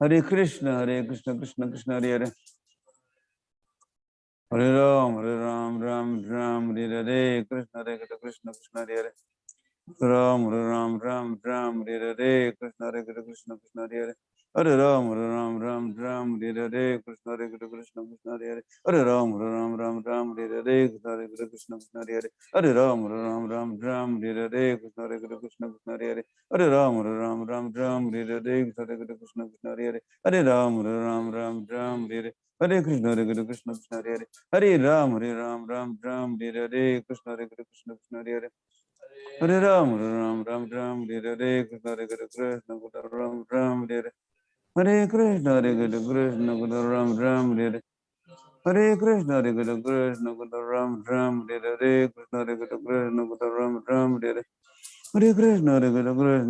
Hare Krishna, Krishna, Krishna Hare Hare, Hare Ram, Hare Hare, Krishna, Hare Krishna, Krishna Hare Hare, Ram, Hare Hare, Krishna, Hare Krishna, Krishna Hare Hare, Hare Ram, Hare Hare, Krishna, Hare Krishna, Krishna Hare Hare, Hare Ram, Hare Hare, Krishna, Hare Krishna, Krishna Hare Hare, Hare Ram, Hare Hare, Krishna, Hare Krishna, Krishna Hare Hare, Hare Ram, Hare Hare, Krishna, Hare Krishna, Krishna Hare Hare, Hare Ram, Hare Hare, Hare Krishna, Hare Krishna, Krishna Hare Hare, Hare Ram, Hare Hare, Krishna, Hare Krishna, Krishna Hare Hare, Hare Ram, Hare Hare, Krishna, Hare Krishna, Ram, Hare Hare, Hare Krishna, Hare Krishna, Ram, Hare Hare, Hare Krishna, Hare Krishna, Ram, Hare Hare, Krishna, Hare Krishna, Ram, Hare Hare, Hare Krishna, Hare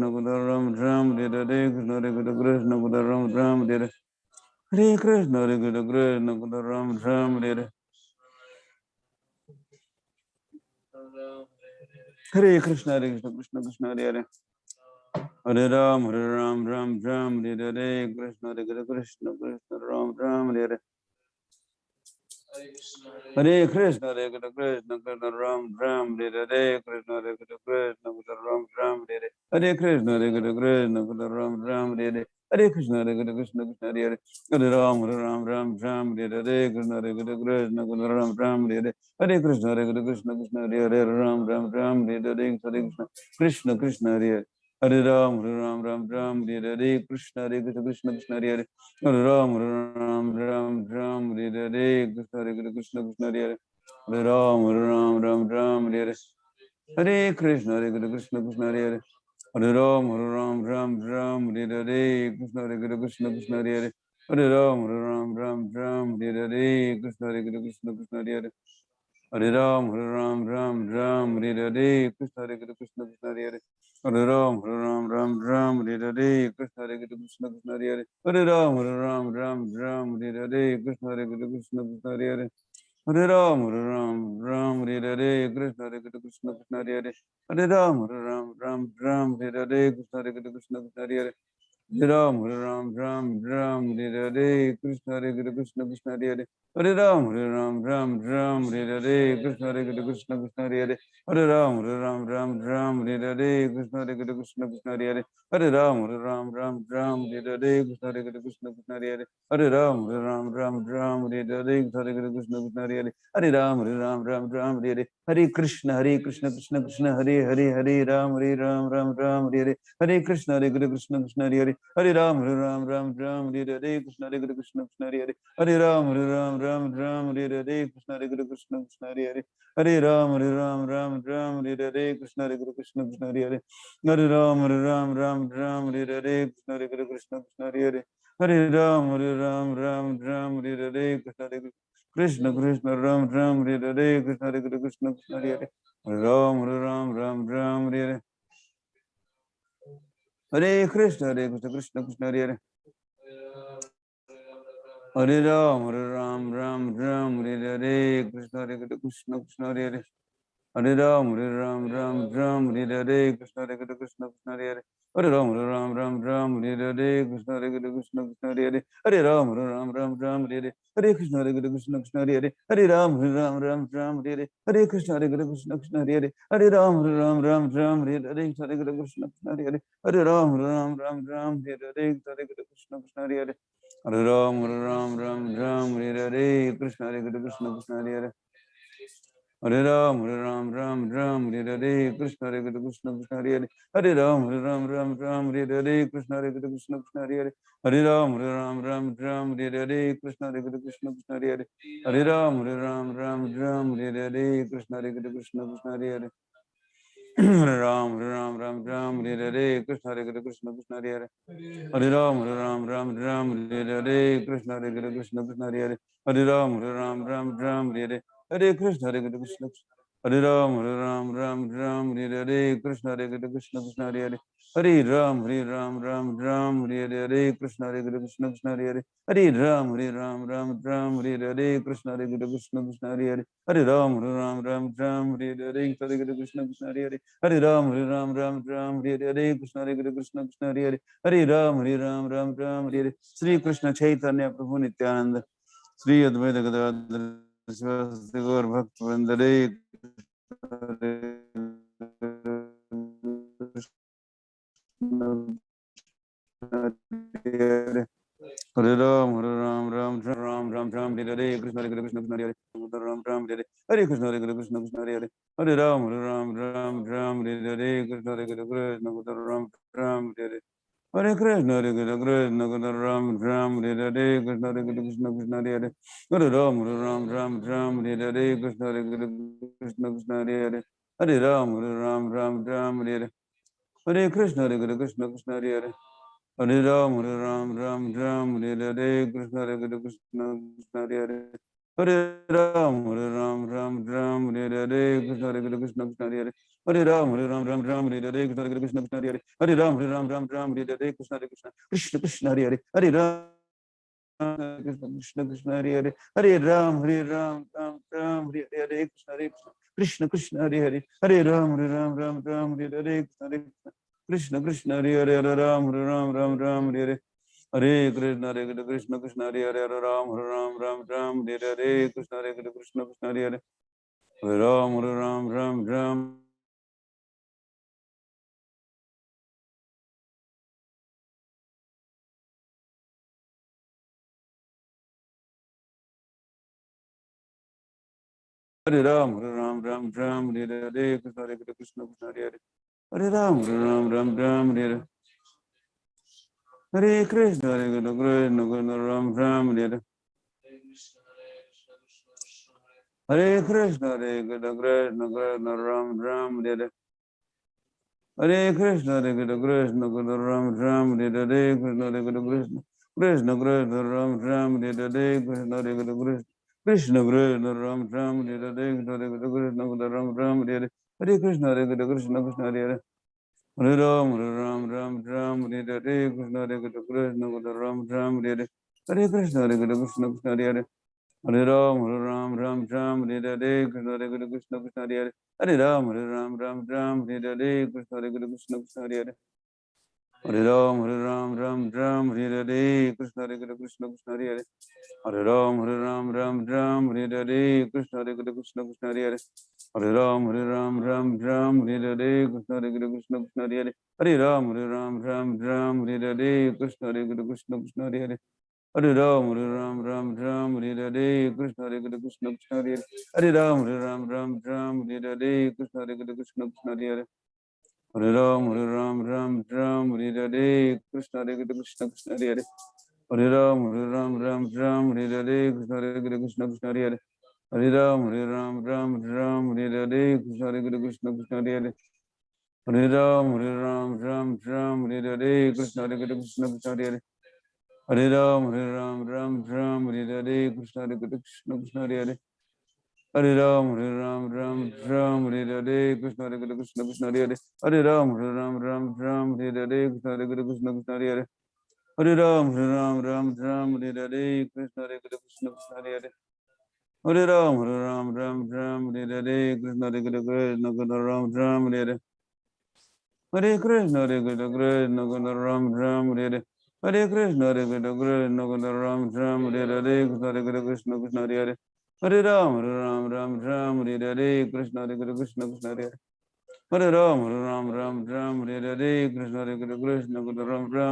Krishna, Ram, Hare Hare, Krishna, Hare Krishna, Ram, Hare Hare, Hare Krishna, Hare Krishna, Ram, Hare Hare, Hare Krishna, Hare Krishna, Krishna Krishna, Hare Hare, Hare Ram, Ram, Hare Hare, Krishna, Hare Krishna, Krishna Ram, Hare Hare, Hare Krishna, Hare Krishna, Krishna Ram, Hare Hare, Krishna, Hare Krishna, Krishna Ram, Hare Hare, Hare Krishna, Hare Krishna, Krishna Ram, Hare Hare, Hare Krishna, Hare Krishna, Krishna Hare Hare, Hare Ram, Hare Hare, Krishna, Hare Krishna, Krishna Ram, Hare Hare, Hare Krishna, Hare Krishna, Krishna Hare Hare, Hare Ram, Hare Hare, Hare Krishna, Krishna Krishna Hare Hare, Hare Ram, Hare Hare, Krishna, Hare Krishna, Krishna Krishna Hare Hare, Hare Ram, Hare Hare, Krishna, Hare Krishna, Krishna Hare Hare, Hare Ram, Hare Hare, Hare Krishna, Hare Krishna, Krishna Hare Hare, Hare Ram, Hare Hare, Krishna, Hare Krishna, Krishna Hare Hare, Hare Ram, Hare Hare, Krishna, Hare Krishna, Krishna Hare Hare, Hare Ram, Hare Hare, Krishna, Hare Krishna, Krishna Hare Hare, Hare Ram, Hare Hare, Krishna, Hare Krishna, Krishna Hare Hare, Hare Ram, Hare Hare, Krishna, Hare Krishna, Krishna Hare Hare, Hare Ram, Hare Hare, Krishna, Hare Krishna, Krishna Hare Hare, Hare Ram, Hare Hare, Krishna, Hare Krishna, Krishna Hare Hare, Hare Ram, Hare Hare, Krishna, Hare Krishna, Krishna Hare Hare, Hare Ram, Hare Hare, Krishna, Hare Krishna, Krishna Hare Hare, Hare Ram, Hare Hare, Krishna, Hare Krishna, Krishna Hare Hare, Hare Ram, Hare Hare, Krishna, Hare Krishna, Krishna Hare Hare, Hare Ram, Hare Hare, Krishna, Hare Krishna, Krishna Hare Hare, Hare Ram, Hare Hare, Hare Krishna, Krishna Krishna, Hare Hare, Hare Ram, Hare Hare, Hare Krishna, Krishna Krishna, Hare Hare, Hare Ram, Hare Hare, Krishna, Hare Krishna, Krishna Hare Hare, Hare Ram, Hare Hare, Krishna, Hare Krishna, Krishna Hare Hare, Hare Ram, Hare Hare, Krishna, Hare Krishna, Krishna Hare Hare, Hare Ram, Hare Hare, Krishna, Hare Krishna, Krishna Hare Hare, Hare Ram, Hare Hare, Krishna, Hare Krishna, Krishna Ram, Hare Hare, Krishna, Hare Krishna, Krishna Hare Hare, Hare Ram, Hare Hare, Hare Krishna, Krishna Krishna Hare Hare, Hare Ram, Hare Hare, Krishna, Hare Krishna, Krishna Hare Hare, Hare Ram, Hare Hare, Krishna, Hare Krishna, Krishna Hare Hare, Hare Ram, Hare Hare, Krishna, Hare Krishna, Krishna Hare Hare, Hare Ram, Hare Hare, Hare Krishna, Hare Krishna, Krishna Hare Hare, Hare Ram, Hare Hare, Hare Krishna, Hare Krishna, Krishna Hare Hare, Hare Ram, Hare Hare, Krishna, Hare Krishna, Krishna Hare Hare, Hare Ram, Hare Hare, Krishna, Hare Krishna, Krishna Hare Hare, Hare Ram, Ram, Hare Krishna, Hare Krishna, Krishna Hare Hare. Hare Ram, Hare Krishna, Hare Krishna, Krishna Hare Hare. Hare Ram, Hare Krishna, Hare Krishna, Krishna Hare Hare. Hare Ram, Hare Krishna, Hare Krishna, Krishna Hare Hare. Hare Ram, Hare Krishna, Hare Krishna, Krishna Hare Hare. Hare Ram, Hare Krishna, Hare Krishna, Krishna Hare Hare. Hare Ram, Hare Krishna, Hare Krishna, Krishna Hare Hare. Hare Ram, Hare Krishna, Hare Krishna. Hare Ram, Hare Krishna, Hare Krishna, Krishna Hare Hare. Hare Ram, Hare Krishna, Hare Krishna, Krishna Hare Hare. Hare Ram, Hare Krishna, Hare Krishna, Krishna Hare Hare. Hare Ram, Hare Krishna, Krishna Hare Hare. Hare Ram, Hare Krishna, Hare Krishna, Krishna Hare Hare. Hare Ram, Hare Hare. Sri Krishna Chaitanya Prabhu Nityananda, Sri Advaita Gadadhar Sivasati Gaur Bhakta Vrindare. Hare Ram, Ram, Hare Krishna, Hare Krishna, Krishna Hare Hare. Hare Krishna, Hare Krishna, Krishna Hare Hare. Hare Ram, Hare Krishna, Hare Krishna, Ram, Hare Hare. Hare Krishna, Hare Krishna, Ram, Hare Krishna, Hare Krishna, Krishna Hare Hare. Hare Ram, Hare Krishna, Hare Krishna, Krishna Hare Hare. Hare Ram, Hare Hare. Hare Krishna, Hare Krishna, Krishna Hare Hare. Hare Ram, Hare Krishna, Hare Krishna, Krishna Hare Hare. Hare Ram, Hare Krishna, Hare Krishna, Krishna Hare Hare. Hare Ram, Hare Krishna, Hare Krishna, Krishna Hare Hare. Hare Ram, Hare Krishna, Hare Krishna, Krishna Krishna Hare Hare. Hare Ram, Krishna Krishna Hare Hare. Hare Ram, Hare Hare, Krishna Krishna Hare Hare. Hare Ram, Hare Hare, Krishna Krishna Hare Hare. Hare Ram, Hare Hare. Hare Krishna, Krishna Hare Hare. Hare Ram, Hare Hare. Krishna Krishna, Krishna Hare Hare. Hare Ram, Ram. Hare Ram, Hare Hare. Krishna Krishna, Krishna Hare Hare. Hare Ram, Hare Hare. Hare Krishna, Hare Krishna, Ram, Hare Hare. Hare Krishna, Hare Krishna, Ram, Hare Hare. Hare Krishna, Hare Krishna, Ram, Hare Hare. Krishna, Krishna, Krishna, Ram, Hare Hare. Krishna, Krishna, Krishna, Ram, Hare Hare. Krishna, Ram, Hare Hare. Hare Krishna, Hare Krishna, Krishna Hare Hare. Hare Ram, Hare Hare. Krishna, Krishna, Ram, Hare Hare. Hare Krishna, Hare Krishna, Krishna Hare Hare. Hare Ram, Hare Hare. Krishna, Krishna, Krishna Hare Hare. Hare Ram, Hare Hare. Krishna, Krishna, Krishna Hare Hare. Hare Ram, Hare Hare. Krishna, Krishna, Krishna Hare Hare. Hare Ram, Hare Hare. Krishna, Krishna, Krishna Hare Hare. Hare Ram, Hare Hare. Krishna, Krishna, Krishna Hare Hare. Hare Ram, Hare Hare. Krishna, Krishna, Krishna Hare Hare. Hare Ram, Hare Hare. Krishna, Krishna, Krishna Hare Hare. Hare Ram, Hare Hare. Krishna, Krishna, Krishna Hare Hare. Hare Ram, Hare Hare. Krishna, Krishna, Krishna Hare Hare. Hare Ram, Hare Hare. Krishna, Krishna, Krishna Hare Hare. Hare Ram, Hare Hare. Krishna, Krishna, Krishna Hare Hare. Hare Ram, Hare Hare. Krishna, Krishna, Krishna Hare Hare. Hare Ram, Hare Hare. Krishna, Krishna, Krishna Hare Hare. Hare Ram, Hare Hare. Krishna, Krishna, Krishna Hare Hare. Hare Ram, Hare Hare. Krishna, Krishna, Krishna Hare Hare. Hare Ram, Hare Hare. Krishna, Krishna, Krishna Hare Hare. Hare Ram, Hare Hare. Krishna, Krishna, Ram, Hare Hare. Hare Krishna, Hare Krishna, Ram, Hare Hare. Hare Krishna, Hare Krishna, Ram, Hare Hare. Hare Krishna, Krishna Hare Hare. Hare Ram, Hare Hare. Krishna, Krishna, Krishna Hare Hare. Hare Ram, Ram, Hare Krishna, Krishna, Ram, Hare Krishna, Krishna, Ram,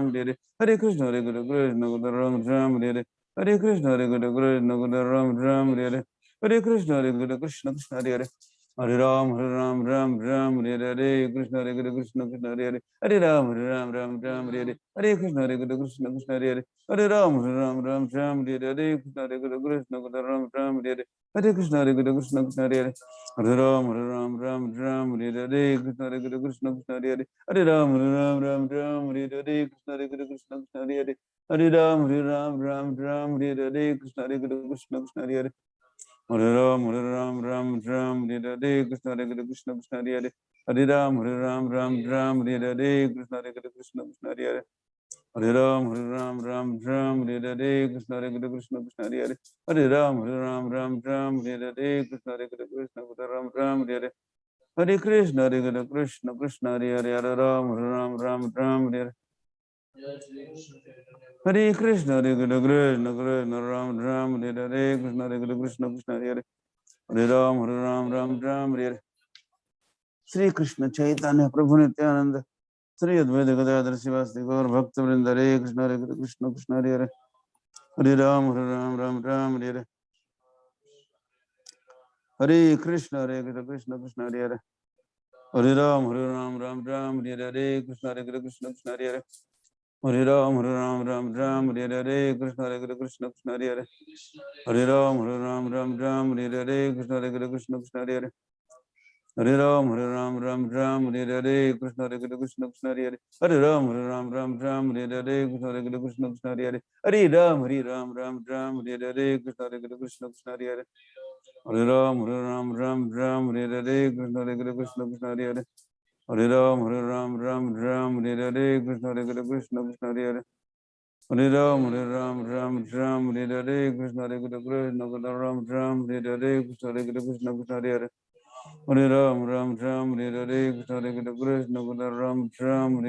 Hare Krishna, Krishna, Ram, Hare Krishna, Krishna, Hare Hare Ram, Hare Krishna, Krishna, Hare Ram, Hare Krishna, Krishna, Hare Ram, Hare Krishna, Krishna, Hare Krishna, Krishna, Hare Ram, Hare Krishna, Krishna, Hare Ram, Hare Krishna, Krishna, Hare Hare Ram, Hare Krishna, Krishna, Hare Hare Ram, Hare Krishna, Krishna, Hare Hare Ram, Hare Krishna, Krishna, Hare Hare Ram, Hare Krishna, Krishna, Hare Hare Ram, Hare Krishna, Krishna, Hare Hare Krishna, Krishna, Krishna, Hare Hare Ram, Hare Hare Krishna, Krishna, Krishna, Ram, Hare Krishna, Krishna, Hare Hare Ram, Hare Sri Krishna Chaitanya Prabhu Nityananda Sri Advaita Gadadhar Sivasti Gaur Bhakta Vrinda Hare Krishna, Krishna, Krishna, Hare Hare Ram, Hare Hare Krishna, Krishna, Krishna, Hare Hare Ram, Hare Krishna, Krishna, Krishna, Hare Hare Ram, Hare Krishna, Krishna, Krishna, Hare Hare Ram, Hare Krishna, Krishna, Krishna, Hare Hare Ram, Hare Krishna, Krishna, Krishna, Hare Hare Ram, Hare Krishna, Krishna, Krishna, Hare Hare Ram, Hare Krishna, Krishna, Krishna, Hare Hare Ram, Hare Krishna, Krishna, Krishna, Hare Hare Ram, Hare Krishna, Krishna, Krishna, Hare Hare Ram, Hare Krishna, Krishna, Hare Krishna, Krishna, Hare Hare Ram, Hare Krishna, Krishna, Hare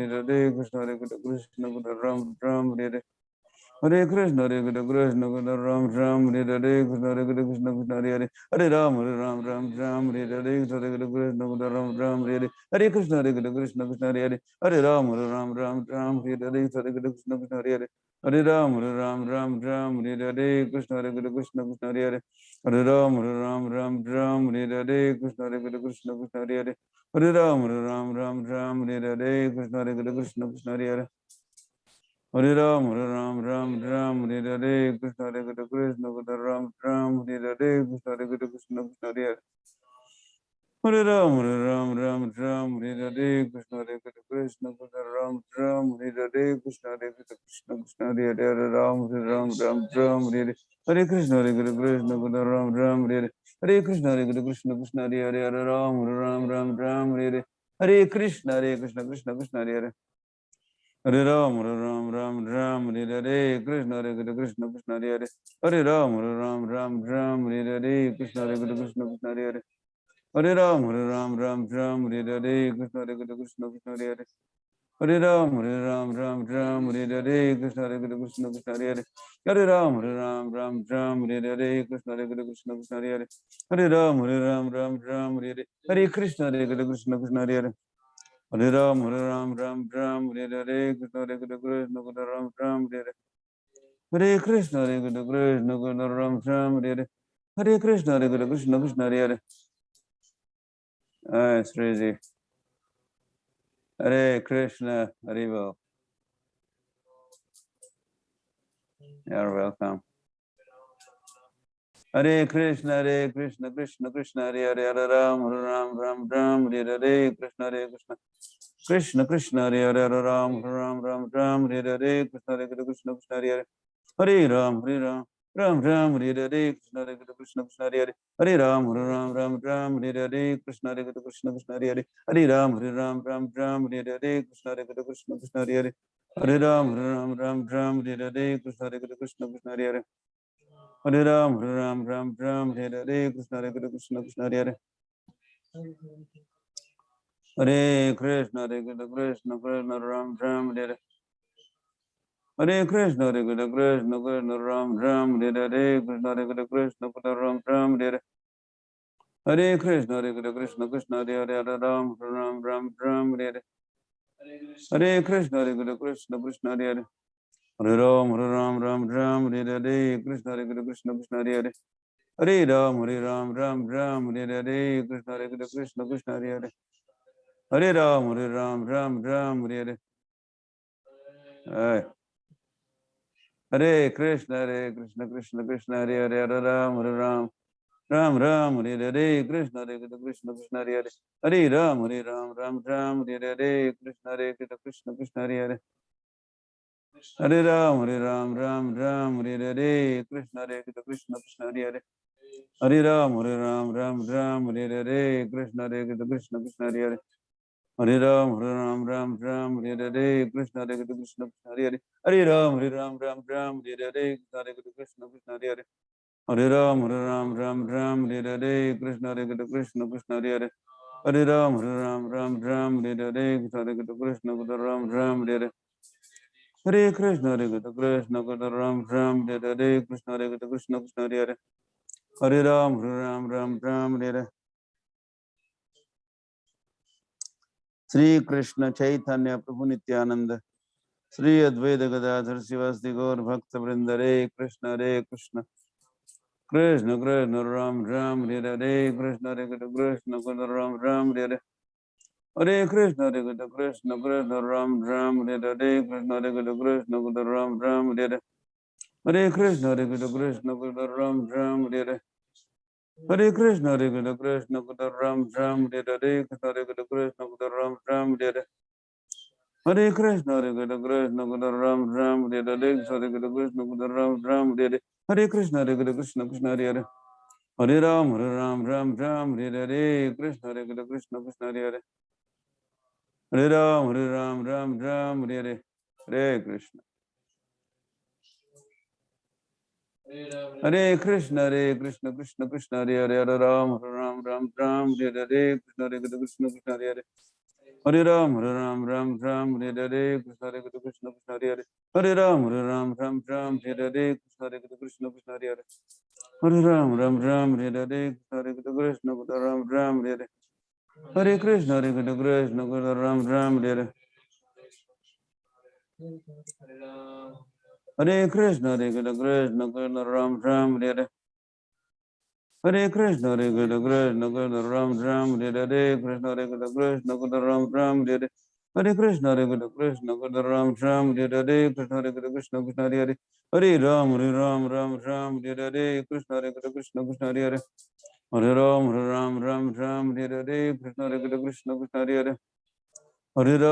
Krishna, Hare Hare Krishna, Krishna, Hare Krishna, Hare Ram, Hare Hare Krishna, Krishna, Hare Ram, Hare Krishna, Hare Ram, Hare Krishna, Krishna, Hare Ram, Hare Krishna, Hare Hare Ram, Hare Krishna, Hare Hare Ram, Hare Krishna, Hare Krishna, Hare Hare Ram, Hare Krishna, Krishna, Hare Krishna, Hare Ram, Hare Krishna, Hare Krishna, Hare Hare Krishna, Hare Hare Ram, Hare Krishna, Krishna, Hare Hare Ram, Hare Krishna, Krishna, Hare Hare Ram, Hare Krishna, Krishna, Hare Hare Ram, Hare Krishna, Krishna, Hare Hare Ram, Hare Krishna, Krishna, Hare Hare Ram, Hare Krishna, Krishna, Hare Hare Ram, Hare Krishna, Hare Krishna, Hare Krishna, Krishna, Hare Sriji. Hare Krishna, Haribo. You're welcome. Hare Krishna, Krishna, Krishna, Hare Hare, Hare Ram, Hare Krishna, Krishna, Krishna, Hare Hare, Ram, Hare Krishna, Krishna, Hare Hare Ram, Hare Krishna, Hare Ram, Hare Krishna, Krishna, Hare Ram, Hare Krishna, Krishna, Hare Hare Ram, Hare Krishna, Hare Hare Ram, Hare Krishna, Krishna, Hare Hare Krishna, Krishna, Ram, Hare Hare Krishna, Krishna, Ram, Hare Krishna, Krishna, Ram, Hare Hare Krishna Krishna Krishna Hare Hare Hare Ram Ram Ram Ram Hare Hare Hare Krishna Krishna Krishna Hare Hare Hare Ram Ram Ram Hare Hare Krishna Krishna Krishna Hare Hare Hare Ram Ram Ram Hare Hare Krishna Krishna Krishna Hare Hare Hare Ram Ram Ram Hare Hare Hare Krishna Krishna Krishna Hare Hare Hare Ram Ram Ram Hare Hare Krishna Krishna Krishna Hare Hare Hare Ram Ram Ram Hare Hare Krishna Krishna Krishna Hare Hare Hare Ram Ram Ram Hare Hare Krishna Krishna Krishna Hare Hare Hare Ram Ram Ram Hare Hare Krishna Krishna Krishna Hare Hare Hare Ram Ram Ram Hare Hare Krishna Krishna Krishna Hare Hare Hare Ram Ram Ram Hare Hare Krishna Krishna Krishna Hare Hare Hare Ram Ram Hare Hare Krishna Krishna Krishna Hare Hare Hare Ram Ram Hare Hare Krishna Krishna Ram Hare Hare Hare Krishna Krishna Ram Hare Hare Krishna Krishna Krishna Hare Hare Hare Ram Ram Hare Hare Sri Krishna Chaitanya Prabhu Nityananda Sri Advaita Gadadhar Sivasti Gaur Bhakta Vrinda Hare Krishna Krishna Krishna Ram Hare Hare Krishna Krishna Ram Hare Hare Hare Krishna Krishna Ram Hare Hare Krishna Krishna Ram Hare Hare Hare Krishna Krishna Ram Hare Hare Hare Krishna Krishna Ram Hare Hare Krishna Krishna Ram Hare Hare Hare Krishna Krishna Ram Hare Hare Krishna Krishna Ram Hare Hare Hare Krishna Krishna Krishna Hare Hare Hare Ram Hare Hare Krishna Krishna Krishna Hare Hare Hare Ram Hare Hare Hare Krishna Hare Krishna Krishna Krishna Hare Hare Hare Ram Hare Hare Krishna Krishna Krishna Hare Hare Hare Ram Hare Hare Krishna Krishna Krishna Hare Hare Hare Ram Hare Hare Krishna Krishna Krishna Hare Hare Hare Ram Hare Hare Krishna Krishna Ram Hare Hare Hare Krishna Krishna Ram Hare Hare Hare Krishna Krishna Ram Hare Hare Hare Krishna Krishna Ram Hare Hare Krishna Krishna Ram Hare Hare Hare Krishna Krishna Ram Hare Hare Krishna Krishna Krishna Hare Hare Hare Ram Hare Hare Krishna Krishna Krishna Hare Hare Hare Ram Hare Hare Krishna Krishna Krishna Hare Hare Hare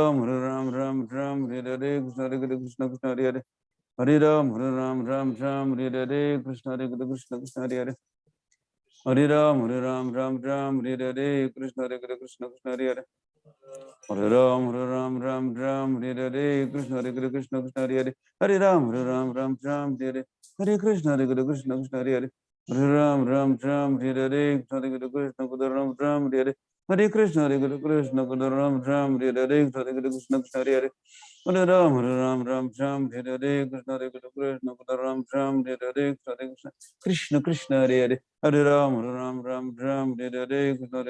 Ram Hare Hare Krishna Krishna Krishna Hare Hare Hare Ram Hare Hare Krishna Krishna Krishna Hare Hare Hare Ram Hare Hare Krishna Krishna Krishna Hare Hare Hare Ram Hare Hare Krishna Krishna Krishna Hare Hare Hare Ram Hare Hare Hare Krishna Krishna Krishna Hare Hare Hare Ram Hare Hare Krishna Krishna Ram Hare Hare Hare Krishna Krishna Ram Hare Hare Krishna Krishna Krishna Hare Hare Hare Ram Hare Hare Krishna Krishna Ram Hare Hare Krishna Krishna Hare Hare Hare Ram Hare Hare Krishna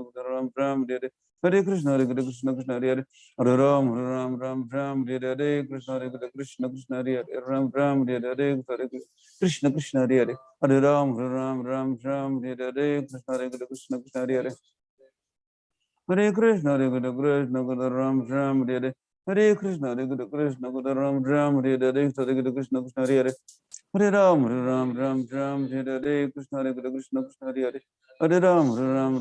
Krishna Ram Hare Hare Hare Krishna Krishna Krishna Hare Hare Hare Ram Hare Hare Krishna Krishna Krishna Hare Hare Ram Hare Hare Krishna Krishna Hare Hare Hare Ram Hare Hare Krishna Krishna Krishna Hare Hare Hare Krishna Krishna Ram Hare Hare Hare Krishna Krishna Ram Hare Hare Krishna Krishna Hare Hare Hare Ram Hare Hare Krishna Krishna Krishna Hare Hare Hare Ram Hare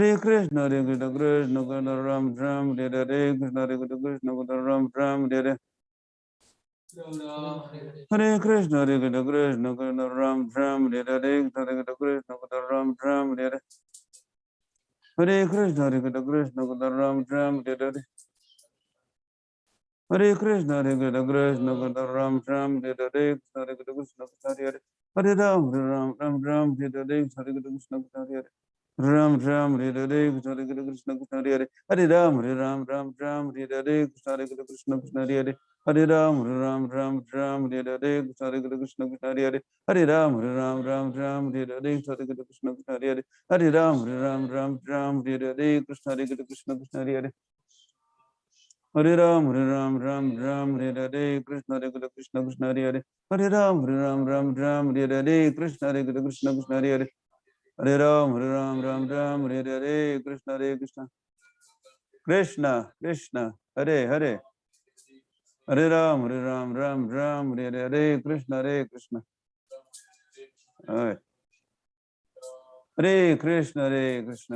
Hare Krishna Krishna Ram Hare Hare Hare Krishna Krishna Ram Hare Hare Krishna Krishna Ram Hare Hare Hare Krishna Krishna Ram Hare Hare Krishna Krishna Ram Hare Hare Hare Krishna Krishna Ram Hare Hare Hare Krishna Krishna Ram Hare Hare Krishna Krishna Hare Hare Hare Ram Hare Hare Krishna Krishna Hare Hare Ram Ram Hare Hare Krishna Hare Krishna Krishna Hare Hare Hare Ram Ram Ram Hare Hare Krishna Hare Krishna Krishna Hare Hare Hare Ram Ram Hare Hare Krishna Hare Krishna Krishna Hare Hare Hare Ram Ram Hare Hare Krishna Hare Krishna Krishna Hare Hare Hare Ram Hare Hare Krishna Hare Krishna Krishna Hare Hare Hare Ram Hare Hare Krishna Hare Krishna Krishna Hare Hare Hare Ram Hare Hare Krishna Hare Krishna Krishna Hare Hare Hare Ram Hare Hare Krishna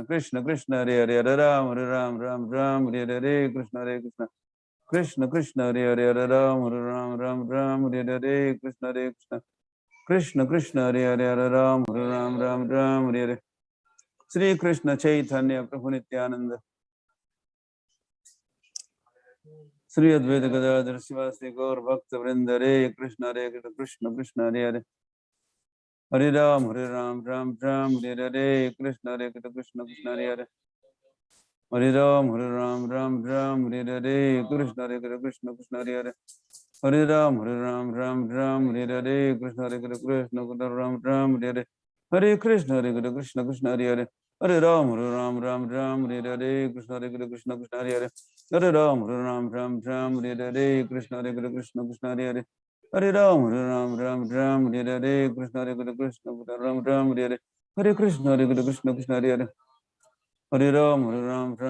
Krishna Krishna Hare Hare Hare Ram Hare Hare Krishna Hare Krishna Krishna Krishna Hare Hare Hare Ram Hare Hare Krishna Krishna Hare Hare Hare Ram Hare Hare Krishna Krishna Hare Hare Hare Ram Hare Hare Sri Krishna Chaitanya Prabhu Nityananda Sri Advaita Gadadhar Sivasti Gaur Bhakta Vrinda Hare Krishna Krishna Hare Hare Hare Ram Hare Hare Krishna Krishna Hare Hare Hare Ram Hare Hare Krishna Krishna Hare Hare Hare Ram Hare Hare Krishna Krishna Hare Hare Hare Krishna Krishna Hare Hare Hare Ram Hare Hare Krishna Krishna Hare Hare Hare Ram Hare Hare Krishna Krishna Hare Hare Hare Ram Hare Hare Krishna Krishna Hare Hare Hare Krishna Krishna Hare Hare Hare Ram Hare Hare Krishna Krishna Hare Hare Hare Krishna Krishna Ram Hare Hare Hare Krishna Ram Hare Hare Hare Krishna Krishna Hare Hare Hare Ram Hare Hare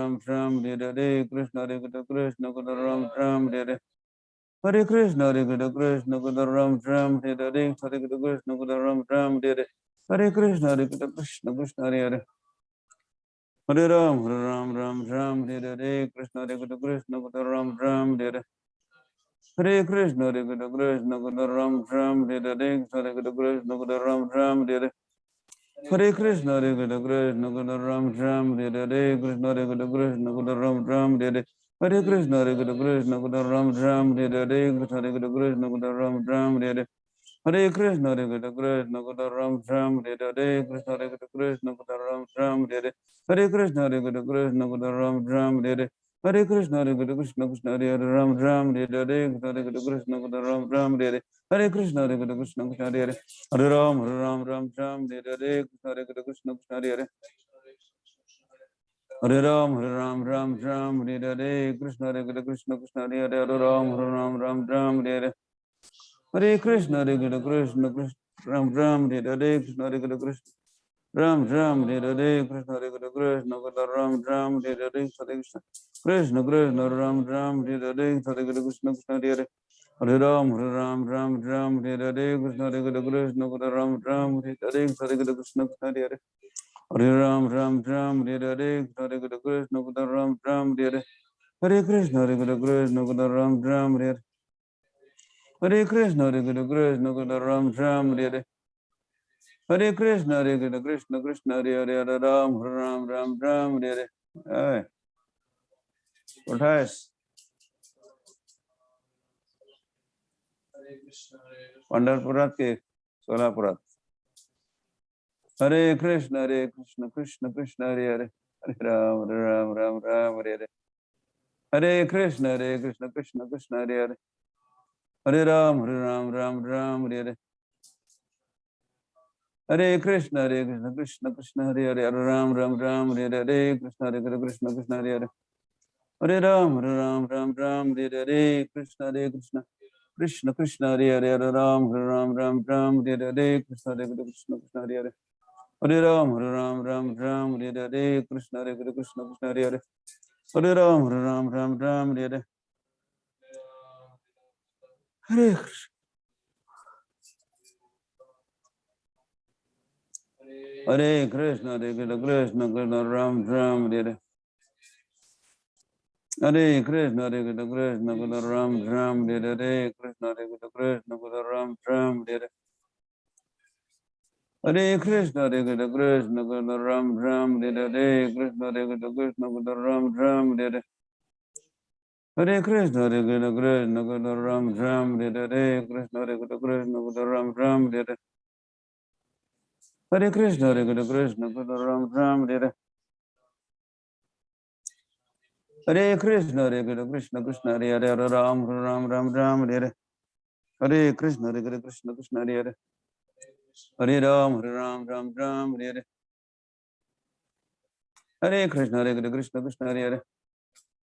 Krishna Krishna Ram Hare Hare Hare Krishna Krishna Ram Hare Hare Hare Krishna Ram Hare Hare Hare Krishna Krishna Ram Hare Hare Krishna Krishna Ram Hare Hare Hare Krishna Krishna Ram Hare Hare Krishna Krishna Ram Hare Hare Hare Krishna Krishna Ram Hare Hare Krishna Krishna Ram Hare Hare Hare Krishna Krishna Ram Hare Hare Hare Krishna Krishna Hare Hare Ram Hare Hare Krishna Ram Hare Hare Hare Krishna Krishna Hare Hare Hare Ram Hare Hare Krishna Krishna Hare Hare Hare Ram Hare Hare Krishna Krishna Hare Hare Hare Ram Hare Hare Hare Krishna Krishna Ram Hare Hare Krishna Krishna Ram Hare Hare Krishna Krishna Ram Hare Hare Krishna Krishna Ram Hare Hare Hare Krishna Hare Hare Hare Ram Hare Hare Krishna Krishna Ram Hare Hare Hare Krishna Hare Hare Hare Ram Hare Hare Krishna Ram Hare Hare Hare Krishna Krishna Ram Hare Hare Hare Krishna Krishna Ram Hare Hare Hare Krishna Krishna Hare Hare Hare Ram Hare Hare 28 पंढरपुरात के सोलापुरात Hare Krishna Krishna Krishna Hare Hare Hare Ram Hare Hare Hare Krishna Krishna Krishna Hare Hare Hare Ram Hare Hare Hare Krishna Krishna Hare Hare Hare Ram Hare Hare Krishna Krishna Hare Hare Hare Ram Hare Hare Krishna Krishna Hare Hare Hare Ram Hare Hare Krishna Krishna Hare Hare Hare Ram Hare Hare Krishna Krishna Hare Hare Hare Ram Hare Hare Hare Krishna Hare Krishna Krishna Ram Hare Hare Hare Krishna Krishna Ram Hare Hare Krishna Krishna Ram Hare Hare Hare Krishna Krishna Ram Hare Hare Krishna Krishna Ram Hare Hare Hare Krishna Krishna Ram Hare Hare Krishna Krishna Ram Hare Hare Hare Krishna, Guru Ram Ram, Hare Hare Krishna, Guru Krishna, Krishna, Hare Hare Ram, Ram Ram Ram, Hare Hare Krishna, Guru Krishna, Krishna, Hare Hare Ram, Ram Ram Ram, Hare Hare Krishna, Guru Krishna, Krishna, Hare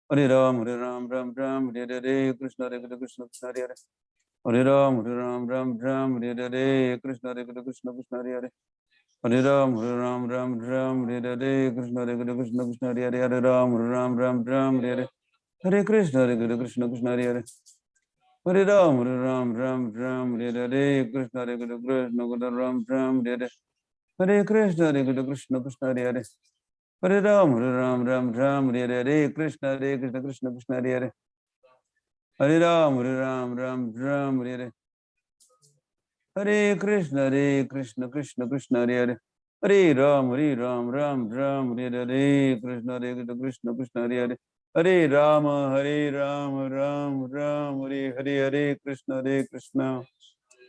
Hare Ram, Ram Ram Ram, Hare Krishna, Guru Krishna, Krishna, Hare Hare Ram, Ram Ram, Hare Krishna, Guru Krishna, Krishna, Hare Hare Ram, Ram Ram, Hare Krishna, Guru Krishna, Krishna, Hare Ram, Ram Ram, Hare Hare Krishna, Guru Krishna, Krishna, Hare Hare Ram, Ram Ram, Hare Krishna, Guru Krishna, Ram Ram, Hare Hare Krishna, Guru Krishna, Krishna, Hare Hare Ram, Ram, Hare Krishna, Krishna, Krishna, Hare Hare Ram, Ram, Hare Hare Krishna, Krishna, Krishna, Hare Hare Ram, Ram, Hare Krishna,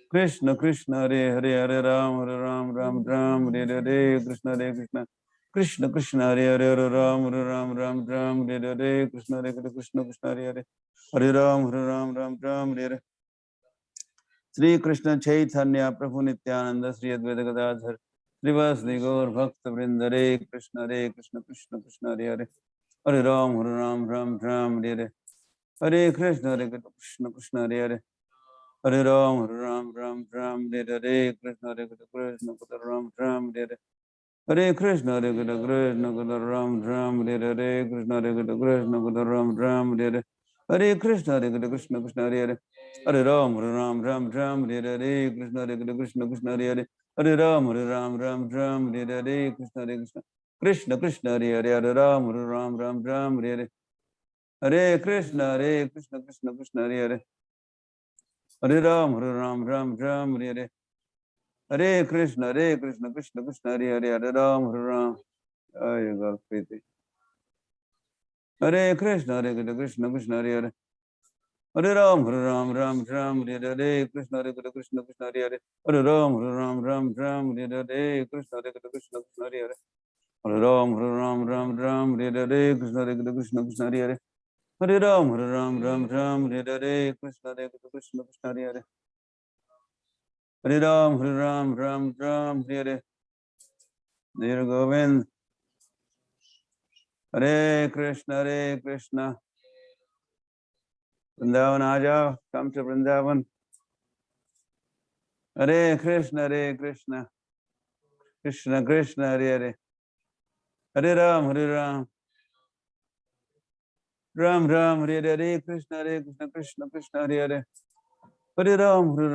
Krishna, Krishna, Hare Hare Rama, Ram, Hare Hare Krishna, Krishna, Krishna, Hare Hare Ram, Hare Hare Krishna, Krishna, Krishna, Hare Ram, Hare Krishna, Krishna, Krishna, Hare Hare Ram, Hare Sri Krishna Chaitanya Prabhu Nityananda Sri Advaita Gadadhar Srivasadi Gaur Bhakta Vrinda Hare Krishna, Krishna, Krishna, Hare Hare Ram, Hare Hare Krishna, Krishna, Krishna, Hare Hare Ram, Hare Krishna, Krishna, Ram, Hare Krishna, Krishna, Ram, Hare Krishna, Krishna, Ram, Hare Krishna, Krishna, Hare Hare Ram, Hare Krishna, Krishna, Hare Hare Ram, Hare Krishna, Krishna, Hare Ram, Hare Hare Krishna, Krishna, Hare Hare Ram, Hare Krishna, Krishna, Hare Hare Ram, Hare Gurpreeti. Hare Krishna, Krishna, Hare Hare Hare Ram, Hare Krishna, Krishna, Hare Hare Hare Ram, Hare Krishna, Krishna, Hare Hare Hare Ram, Hare Krishna, Hare Hare Hare Ram, Hare Krishna, Krishna, Hare Hare Hare Ram, Hare Hare Dear Govind, Hare Krishna, Vrindavan Aja, come to Vrindavan. Hare Krishna, Krishna, Hare Hare Hare Ram, Ram, Hare Hare Krishna, Krishna, Hare Hare Hare Ram, Hare Hare Hare Krishna, Krishna, Hare Hare Hare Ram, Hare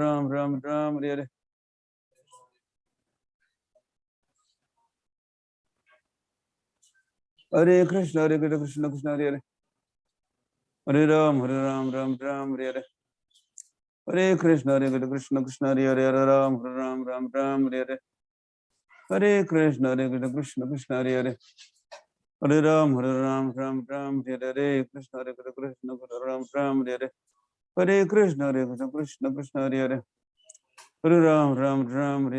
Hare Hare Krishna, Krishna, Hare Hare Hare Ram, Hare Hare Hare Krishna, Krishna, Hare Hare Hare Ram, Hare Hare Krishna, Ram, Hare Hare Hare Krishna, Krishna, Hare Hare Hare Ram, Hare Hare Krishna, Hare Krishna, Krishna, Hare Hare Hare Ram, Hare Hare Krishna, Hare Hare Hare Ram, Hare Hare Krishna, Hare Hare Hare Ram, Hare Hare Krishna, Hare Hare Hare Krishna, Ram,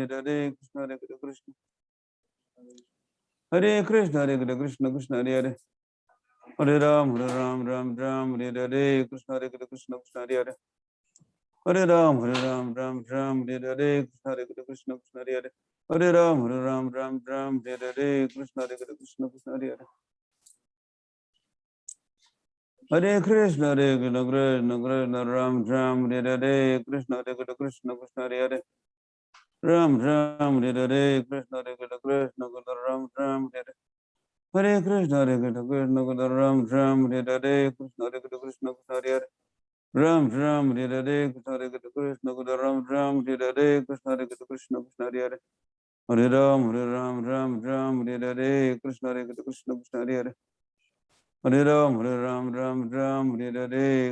Hare Hare Krishna, Hare Hare Ram, Hare Hare Krishna, Ram, Hare Hare Krishna, Ram, Hare Hare Krishna, Hare Hare Ram, Hare Hare Krishna, Ram, Hare Hare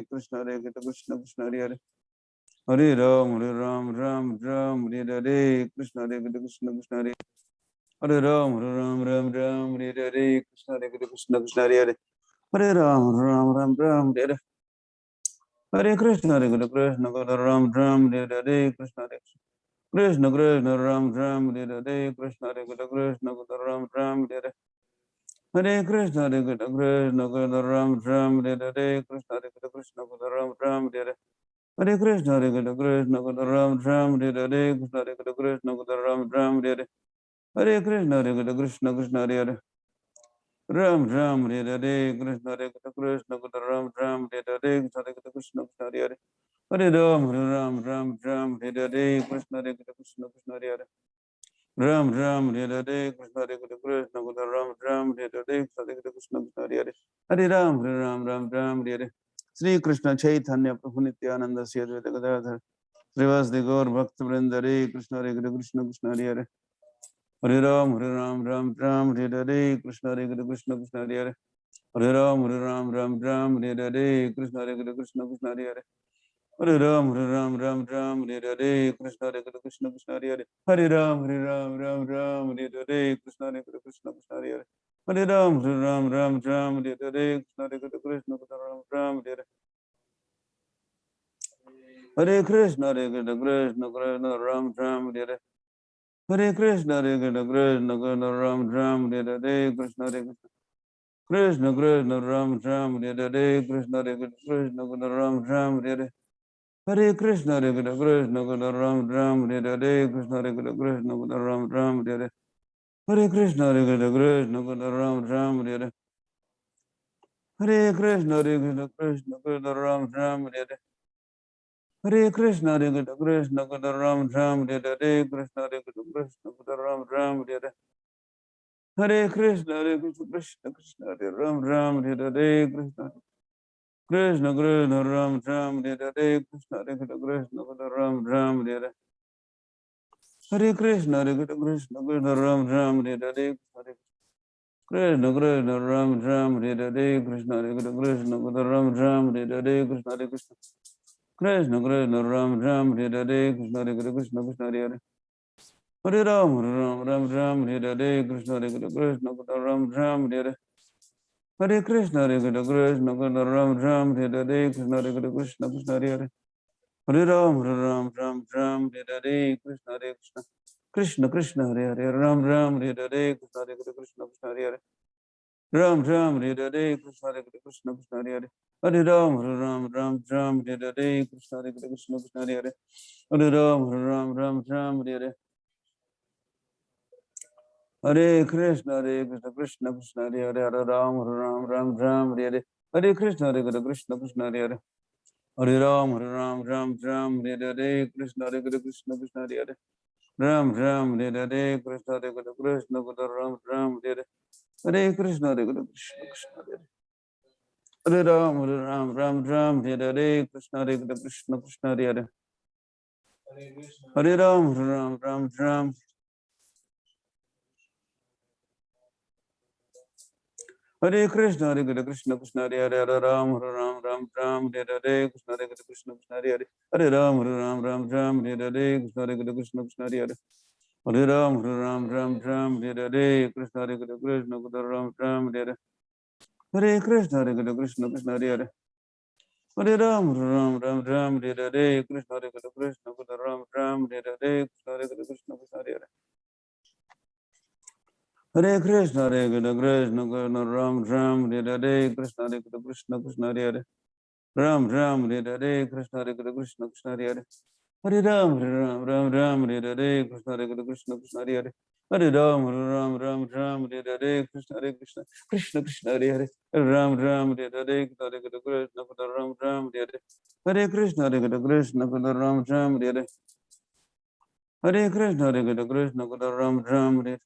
Krishna, Hare Hare Hare Ram, Hare Hare Krishna, Hare Hare Hare Ram, Hare Hare Krishna, Hare Hare Hare Ram, Hare Hare Krishna, Hare Hare Hare Ram, Hare Hare Krishna, Hare Hare Hare Ram, Hare Hare Hare Krishna, Hare Krishna, Ram, Hare Hare Krishna, Krishna Krishna Ram Ram Hare Krishna Hare Krishna Ram Ram Hare Hare Krishna Hare Krishna Ram Ram Hare Krishna Hare Krishna Ram Ram Hare Hare Krishna Hare Krishna Ram Ram Hare Krishna Hare Krishna Ram Ram Hare Hare Krishna Hare Krishna Krishna Hare Ram Ram Hare Krishna Hare Krishna Ram Ram Hare Krishna Hare Krishna Hare Hare Ram Ram Ram Ram Hare Krishna Hare Krishna Krishna Hare Ram Ram Hare Krishna Hare Krishna Ram Ram Hare Krishna Hare Krishna Hare Hare Ram Ram Ram Hare Sri Krishna Chaitanya Prabhu Nityananda Sri Advaita Gadadhar Srivasadi Gaur Bhakta Vrinda Hare Krishna Hare Krishna Krishna Hare Hare Ram Ram Ram Hare Krishna Hare Krishna Krishna Hare Hare Ram Ram Hare Krishna Hare Krishna Krishna Hare Hare Ram Ram Hare Krishna Hare Krishna Krishna Hare Hare Ram Ram Hare Krishna Hare Krishna Krishna Hare Hare Ram Ram Hare Krishna Hare Krishna Ram Hare Hare Krishna Hare Krishna Ram Hare Hare Krishna Hare Krishna Ram Hare Krishna Hare Krishna Ram Hare Krishna Hare Krishna Ram Hare Hare Krishna Hare Krishna Ram Hare Krishna Hare Krishna Ram Hare Hare Krishna Hare Krishna Ram Hare Hare Krishna Hare Krishna Ram Hare Hare Krishna Hare Krishna Ram Hare Krishna Hare Krishna Ram Hare Hare Krishna Hare Krishna Krishna Hare Ram Hare Krishna Krishna Krishna Ram Hare Krishna Hare Krishna Ram Hare Hare Krishna Hare Krishna Krishna Ram Hare Krishna Krishna Ram Hare Krishna Hare Krishna Ram Hare Krishna Hare Krishna Krishna Krishna Ram Hare Krishna Hare Krishna Krishna Hare Hare Ram Hare Krishna Hare Krishna Ram Hare Hare Krishna Hare Krishna Ram Hare Krishna Hare Krishna Krishna Hare Hare Ram Hare Krishna Hare Krishna Krishna Krishna Hare Hare Ram Hare Krishna Hare Krishna Krishna Hare Hare Ram Hare Krishna Hare Krishna Krishna Hare Hare Hare Ram Hare Krishna Hare Krishna Krishna Hare Hare Hare Ram Hare Hare Hare Krishna Krishna Krishna Hare Hare Hare Ram Hare Hare Hare Krishna Krishna Krishna Hare Hare Hare Ram Hare Hare Krishna Krishna Krishna Hare Hare Ram Hare Krishna Krishna Ram Hare Hare Hare Krishna Krishna Krishna Hare Ram Hare Hare Krishna Krishna Krishna Hare Hare Hare Ram Hare Krishna Krishna Krishna Hare Hare Hare Ram Hare Hare Krishna Krishna Krishna Hare Hare Hare Ram Hare Hare Krishna Krishna Krishna Hare Hare Hare Ram Hare Hare Krishna Krishna Ram Hare Hare Hare Krishna Krishna Krishna Hare Hare Hare Ram Hare Hare Krishna Krishna Ram Hare Hare Krishna Krishna Krishna Hare Hare Hare Krishna Krishna Ram Hare Hare Krishna Krishna Krishna Hare Hare Ram Hare Hare Krishna Krishna Krishna Hare Hare Hare Ram Hare Hare Krishna Krishna Krishna Hare Hare Hare Ram Hare Hare Krishna Krishna Krishna Krishna Hare Hare Ram Hare Hare Krishna Krishna Ram Hare Hare Hare Krishna Krishna Ram Hare Hare Hare Krishna Krishna Ram Hare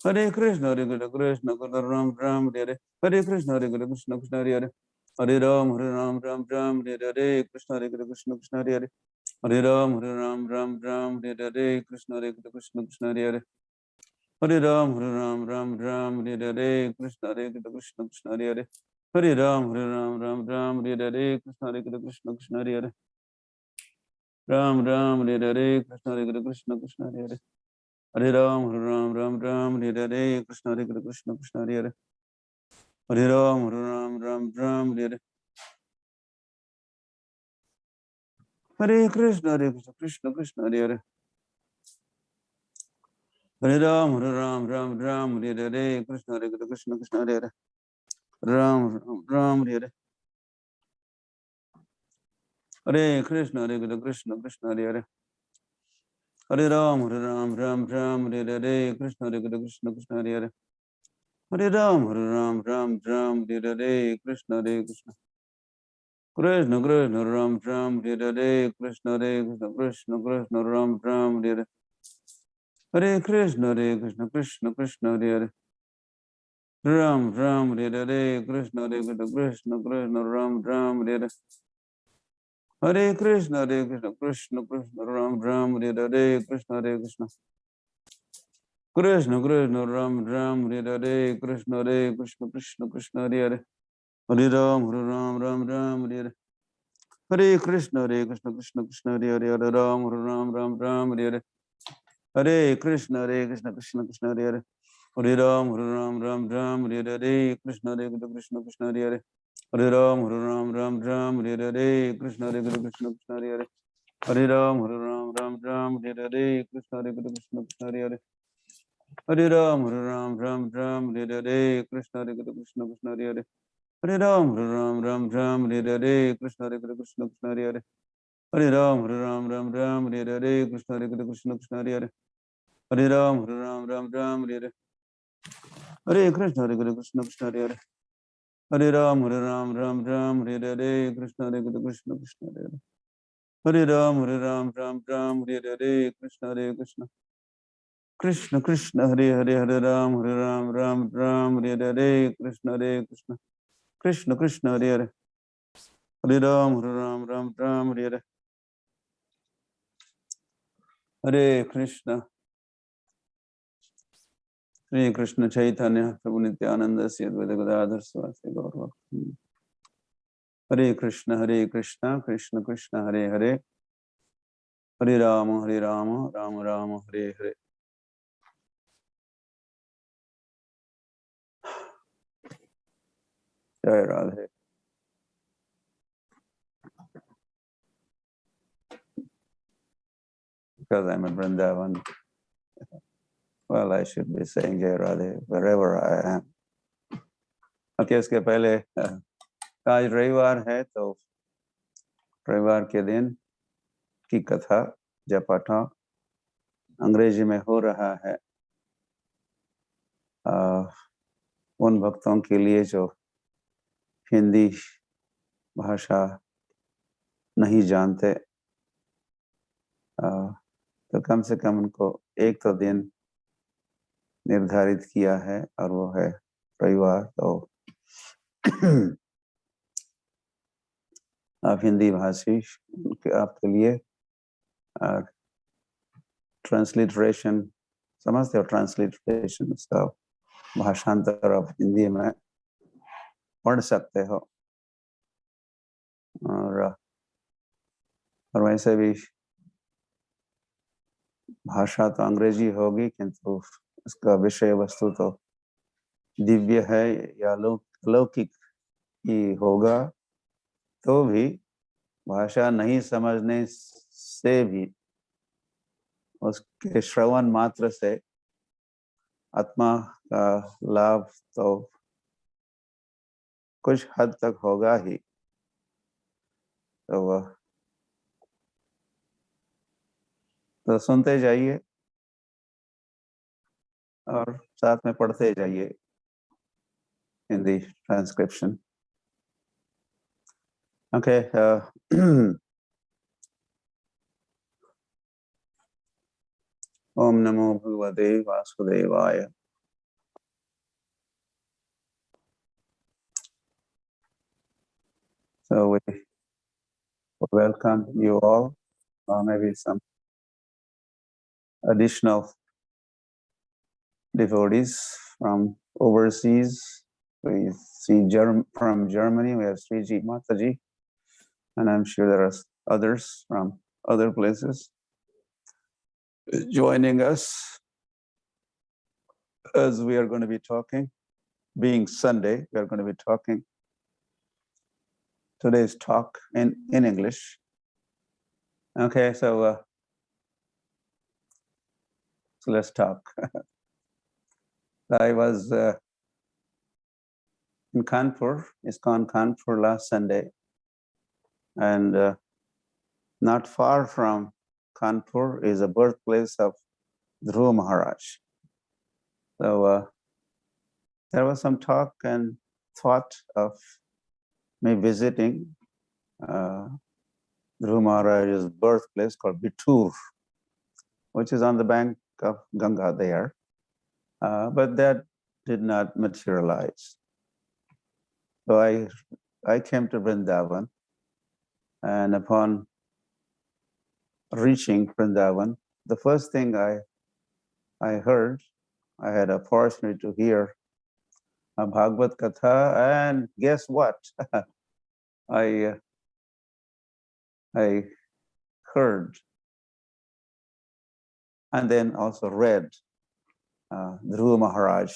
Hare Hare Krishna Krishna Ram Hare Hare Krishna Krishna Krishna Hare Hare Hare Ram Hare Hare Krishna Krishna Krishna Hare Hare Hare Ram Hare Hare Krishna Krishna Krishna Hare Hare Hare Ram Hare Hare Krishna Krishna Krishna Hare Hare Hare Ram Hare Hare Krishna Krishna Krishna Hare Hare Ram Hare Hare Krishna Krishna Krishna Hare Hare Hare Ram Hare Hare Krishna Krishna Krishna Hare Hare Hare Ram Hare Hare Hare Krishna, Krishna Krishna, Hare Hare. Hare Ram, Ram Ram, Hare Hare. Krishna, Krishna Krishna, Hare Hare. Ram, Ram, Hare Hare. Hare Krishna, Krishna Krishna, Hare Hare. Hare Ram, Ram Hare Hare. Krishna, Krishna Krishna, Hare Hare. Hare Ram, Ram Hare Hare. Krishna, Krishna. Krishna Krishna, Ram Hare Hare. Krishna, Krishna Krishna, Ram Hare Hare. Hare Krishna, Krishna Krishna, Hare Hare. Ram Hare Hare. Krishna, Krishna Krishna, Ram Hare Hare. Hare Krishna, Krishna Krishna, Ram Hare Hare. Krishna, Krishna. Krishna Krishna, Ram Hare Hare. Krishna, Krishna Krishna Krishna, Hare Hare. Hare Ram, Ram Hare Hare. Hare Krishna, Krishna Krishna, Hare Hare. Hare Ram, Ram Hare Hare. Hare Krishna, Krishna Krishna, Hare Hare. Hare Ram, Ram Hare Hare. Krishna, Krishna Krishna, Hare Hare. Hare Ram, Ram Hare Hare. Krishna, Krishna Krishna, Hare Hare. Hare Ram, Ram Hare Hare. Krishna, Krishna Krishna, Hare Hare. Hare Ram, Ram Hare Hare. Krishna, Krishna Krishna, Hare Hare. Hare Ram, Ram Hare Hare. Krishna, Krishna Krishna, Hare Hare. Hare Ram, Ram Hare Hare. Krishna, Krishna Krishna, Hare Hare. Hare Ram, Ram Hare Hare. Hare Krishna, Krishna Krishna, Hare Hare. Hare Ram, Ram Hare Hare. Krishna, Krishna Krishna, Hare Hare. Hare Ram, Ram Hare Hare. Krishna, Krishna. Krishna Krishna, Hare Hare. Hare Ram, Ram Hare Hare. Krishna, Krishna. Krishna Krishna, Hare Hare. Hare Ram, Ram Hare Hare. Hare Krishna. Hare Krishna Chaitanya Prabhu Nityananda Sri Advaita Gadadhar Swasi Gaura. Hare Krishna, Krishna Krishna, Hare Hare. Hare Rama, Rama Rama, Hare Hare. Jai Radhe. Because I'm at Vrindavan, well, I should be saying Jai Radhe wherever I am. Okay, इसके पहले आज रविवार है तो रविवार के दिन की कथा जपाठ अंग्रेजी में हो रहा है उन भक्तों के लिए जो हिंदी भाषा नहीं जानते तो कम से कम उनको एक तो दिन निर्धारित किया है और वो है रविवार। तो आप हिंदी भाषी आपके लिए ट्रांसलिटरेशन समझते हो? ट्रांसलिटरेशन उसका भाषांतर आप हिंदी में पढ़ सकते हो और वैसे भी भाषा तो अंग्रेजी होगी किंतु उसका विषय वस्तु तो दिव्य है या लौकिक ही होगा। तो भी भाषा नहीं समझने से भी उसके श्रवण मात्र से आत्मा का लाभ तो कुछ हद तक होगा ही। तो सुनते जाइए और साथ में पढ़ते जाइए हिंदी ट्रांसक्रिप्शन। ओके ओम नमो भगवते वासुदेवाय। So we welcome you all, maybe some additional devotees from overseas. We see from Germany, we have Sriji Mataji, and I'm sure there are others from other places joining us as we are going to be talking. Being Sunday, we are going to be talking today's talk in English. Okay, so let's talk. I was in Kanpur, ISKCON Kanpur last Sunday, and not far from Kanpur is a birthplace of Dhruva Maharaj. So there was some talk and thought of me visiting Dhruva Maharaj's birthplace called Bittur, which is on the bank of Ganga there. But that did not materialize. So I came to Vrindavan, and upon reaching Vrindavan, the first thing I heard, I had an opportunity to hear a Bhagavad Katha, and guess what? I heard and then also read Dhruva Maharaj.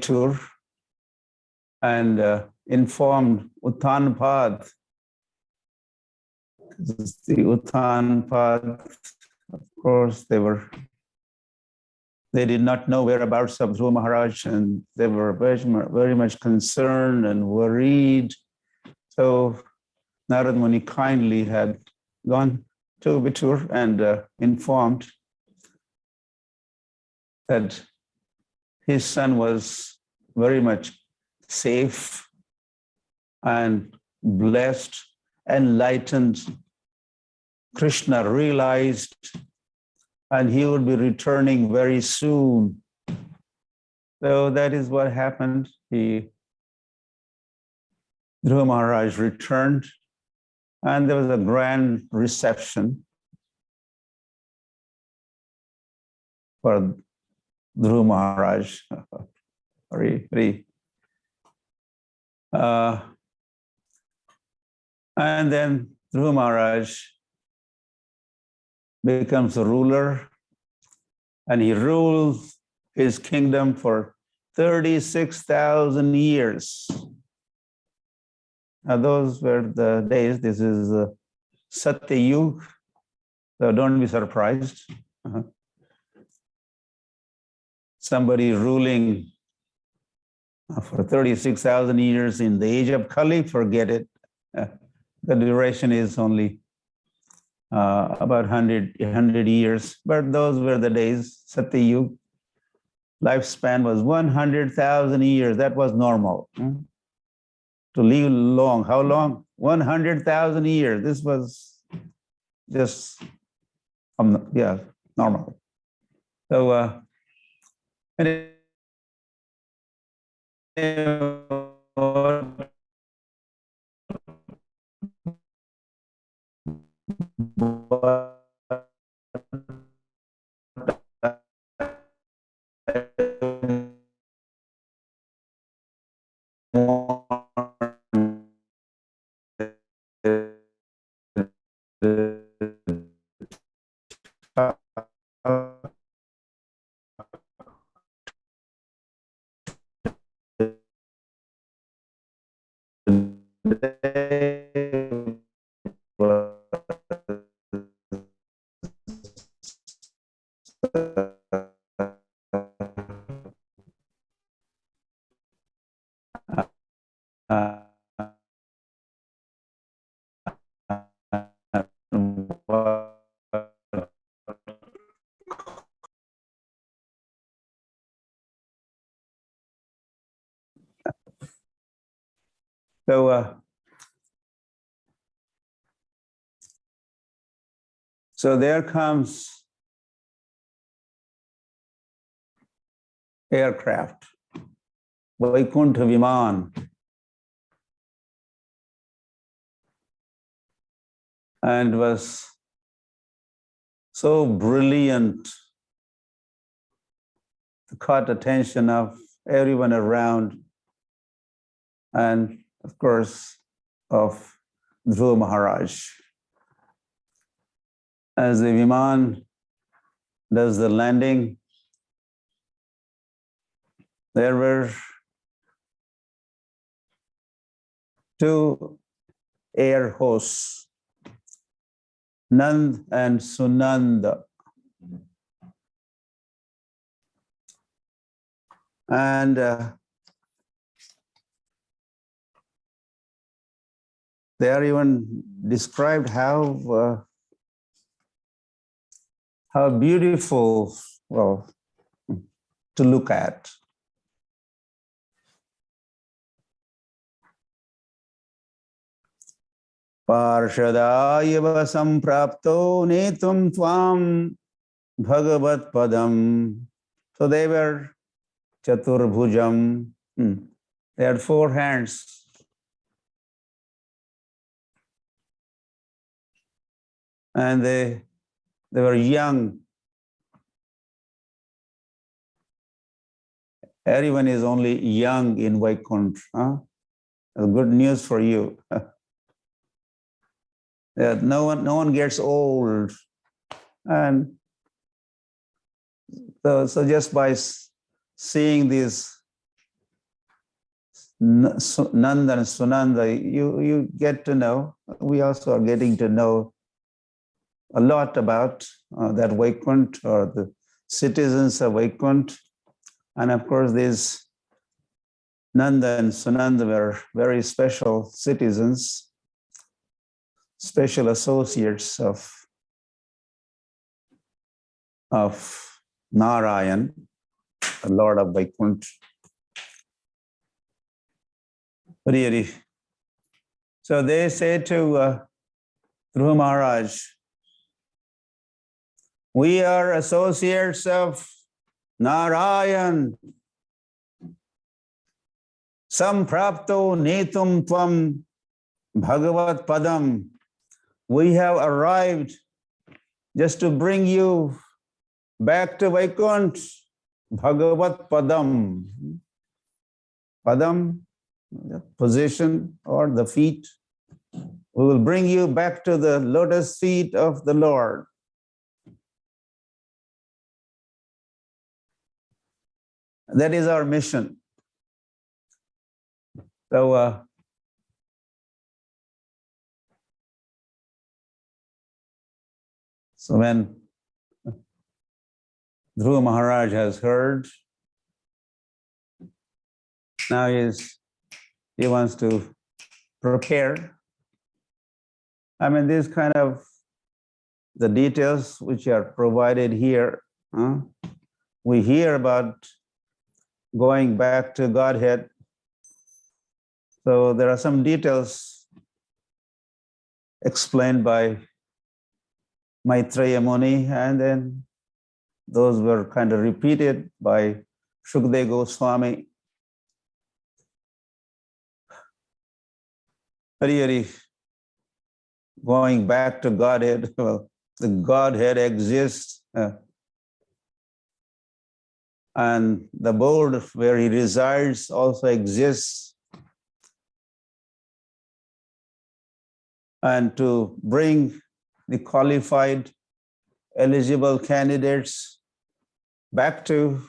Tour and informed Uttanpad. The Uttanpad, of course, they did not know whereabouts of Dhruva Maharaj, and they were very much concerned and worried. So Narad Muni kindly had gone to Bittur and informed that his son was very much safe and blessed, enlightened. Krishna realized, and he would be returning very soon. So that is what happened. Dhruva Maharaj returned, and there was a grand reception for Dhruva Maharaj. And then Dhruva Maharaj becomes a ruler, and he rules his kingdom for 36,000 years. Now, those were the days. This is Satya Yuga, so don't be surprised. Somebody ruling for 36,000 years in the age of Kali, forget it. The duration is only about 100 years, but those were the days. Satya Yuga, lifespan was 100,000 years. That was normal. to live long. How long? 100,000 years. This was just, normal. So, so there comes aircraft, Vaikuntha Viman. And was so brilliant, caught attention of everyone around, and of course of Dhruva Maharaj. As the Viman does the landing, there were two air hosts, Nand and Sunanda. And they are even described how beautiful, well, to look at. Parshadayava samprapto netum tvam bhagavat padam. So they were chaturbhujam. They had four hands. And they were young. Everyone is only young in Vaikuntha. Huh? Good news for you. Yeah, no one gets old. And so just by seeing these Nanda and Sunanda, you get to know, we also are getting to know a lot about that Vaikuntha or the citizens of Vaikuntha. And of course, these Nanda and Sunanda were very special citizens, special associates of Narayan, the Lord of Vaikuntha. Really. So they say to Dhruva Maharaj, we are associates of Narayan. Samprapto netum tvam bhagavat padam. We have arrived just to bring you back to Vaikuntha, bhagavat padam. Padam, the position or the feet. We will bring you back to the lotus feet of the Lord. That is our mission. So, so when Dhruva Maharaj has heard, now he wants to prepare. I mean, these kind of the details which are provided here. We hear about going back to Godhead So there are some details explained by Maitreya Muni, and then those were kind of repeated by Shukdev Goswami. Really going back to Godhead, well, the Godhead exists, and the board where he resides also exists. And to bring the qualified, eligible candidates back to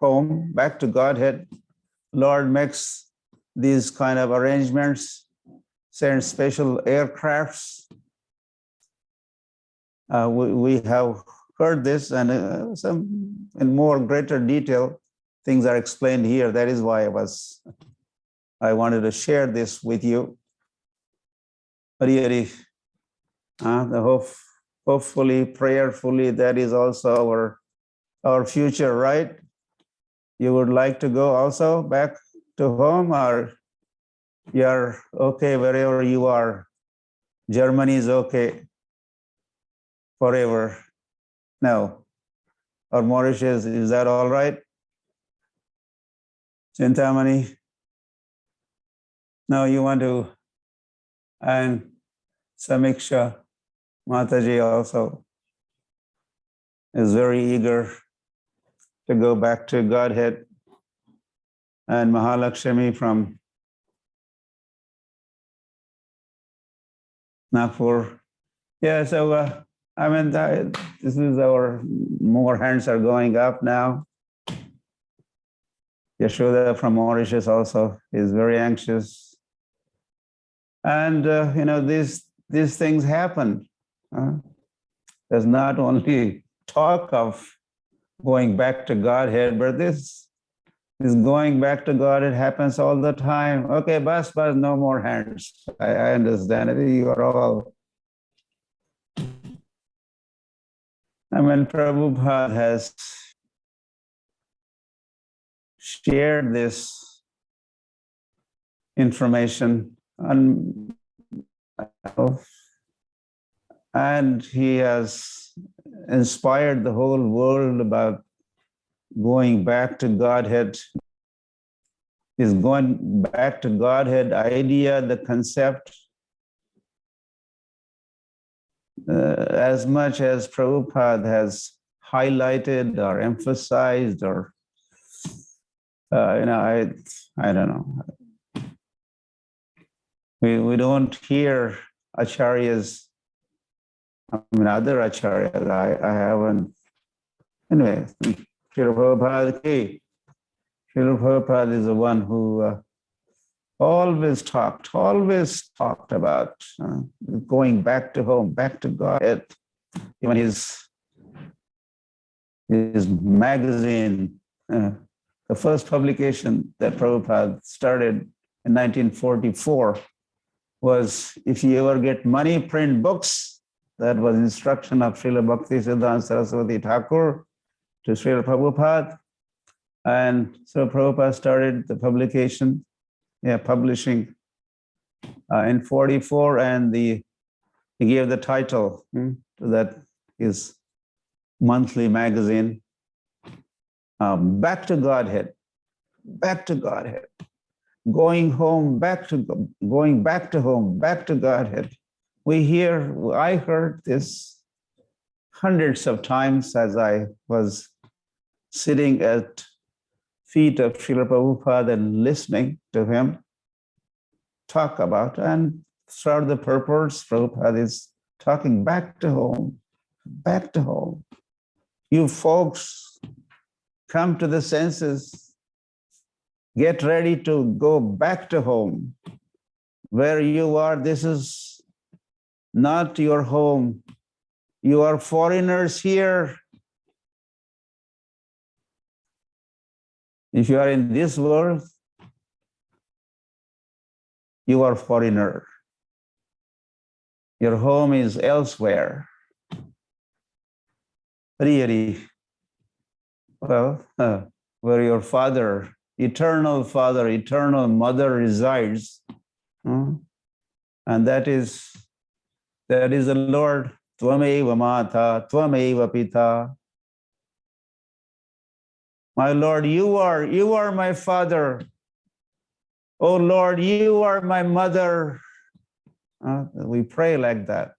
home, back to Godhead, Lord makes these kind of arrangements, sends special aircrafts. We have heard this, and some in more greater detail, things are explained here. That is why I wanted to share this with you. Really, hopefully, prayerfully, that is also our future, right? You would like to go also back to home, or you're okay wherever you are? Germany is okay forever. No. Or Mauritius, is that all right? Chintamani? No, you want to, and Samiksha Mataji also is very eager to go back to Godhead, and Mahalakshmi from Nagpur. Yeah, so I mean, this is more hands are going up now. Yashoda from Mauritius also is very anxious. And, these things happen. There's not only talk of going back to Godhead, but this going back to Godhead happens all the time. Okay, bas, no more hands. I understand it. You are all. I mean, Prabhupada has shared this information and he has inspired the whole world about going back to Godhead. Is going back to Godhead idea, the concept, as much as Prabhupada has highlighted or emphasized, or I don't know. We don't hear acharyas. I mean, other acharyas. I haven't. Anyway, Srila Prabhupada is the one who always talked about going back to home, back to God. Even his magazine, the first publication that Prabhupada started in 1944 was, if you ever get money, print books. That was instruction of Srila Bhakti Siddhanta Saraswati Thakur to Srila Prabhupada. And so Prabhupada started the publication, publishing in 44, and he gave the title to that, his monthly magazine, Back to Godhead, Back to Godhead, going home, going back to home, back to Godhead. I heard this hundreds of times as I was sitting at feet of Srila Prabhupada and listening to him talk about, and throughout the purpose, Prabhupada is talking back to home, back to home. You folks come to the senses, get ready to go back to home. Where you are, this is not your home. You are foreigners here. If you are in this world, you are foreigner. Your home is elsewhere. Really, well, where your father eternal Father, eternal Mother resides. And that is the Lord. Tvameva Mata, Tvameva Pita. My Lord, you are my Father. Oh Lord, you are my Mother. We pray like that.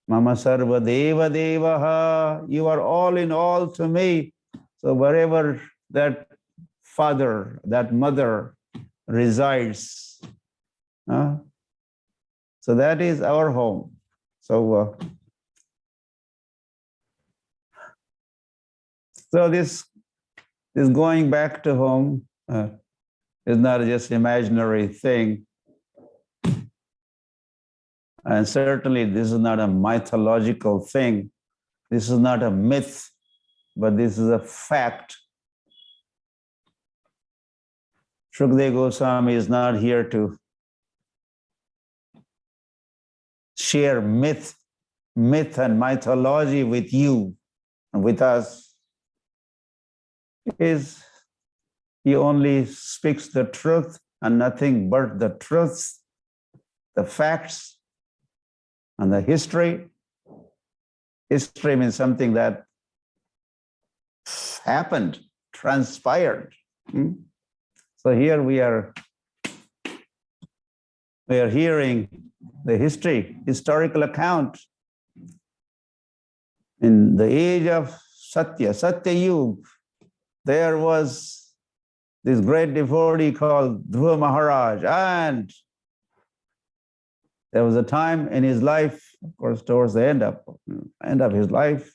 Mama Sarva Deva Devaha, you are all in all to me. So wherever that Father, that Mother resides, so that is our home. So, this going back to home is not just imaginary thing. And certainly this is not a mythological thing. This is not a myth, but this is a fact. Shukdev Goswami is not here to share myth and mythology with you and with us. He only speaks the truth and nothing but the truth, the facts, and the history. History means something that happened, transpired. So here we are hearing the historical account. In the age of Satya Yuga, there was this great devotee called Dhruva Maharaj, and there was a time in his life, of course, towards the end of his life.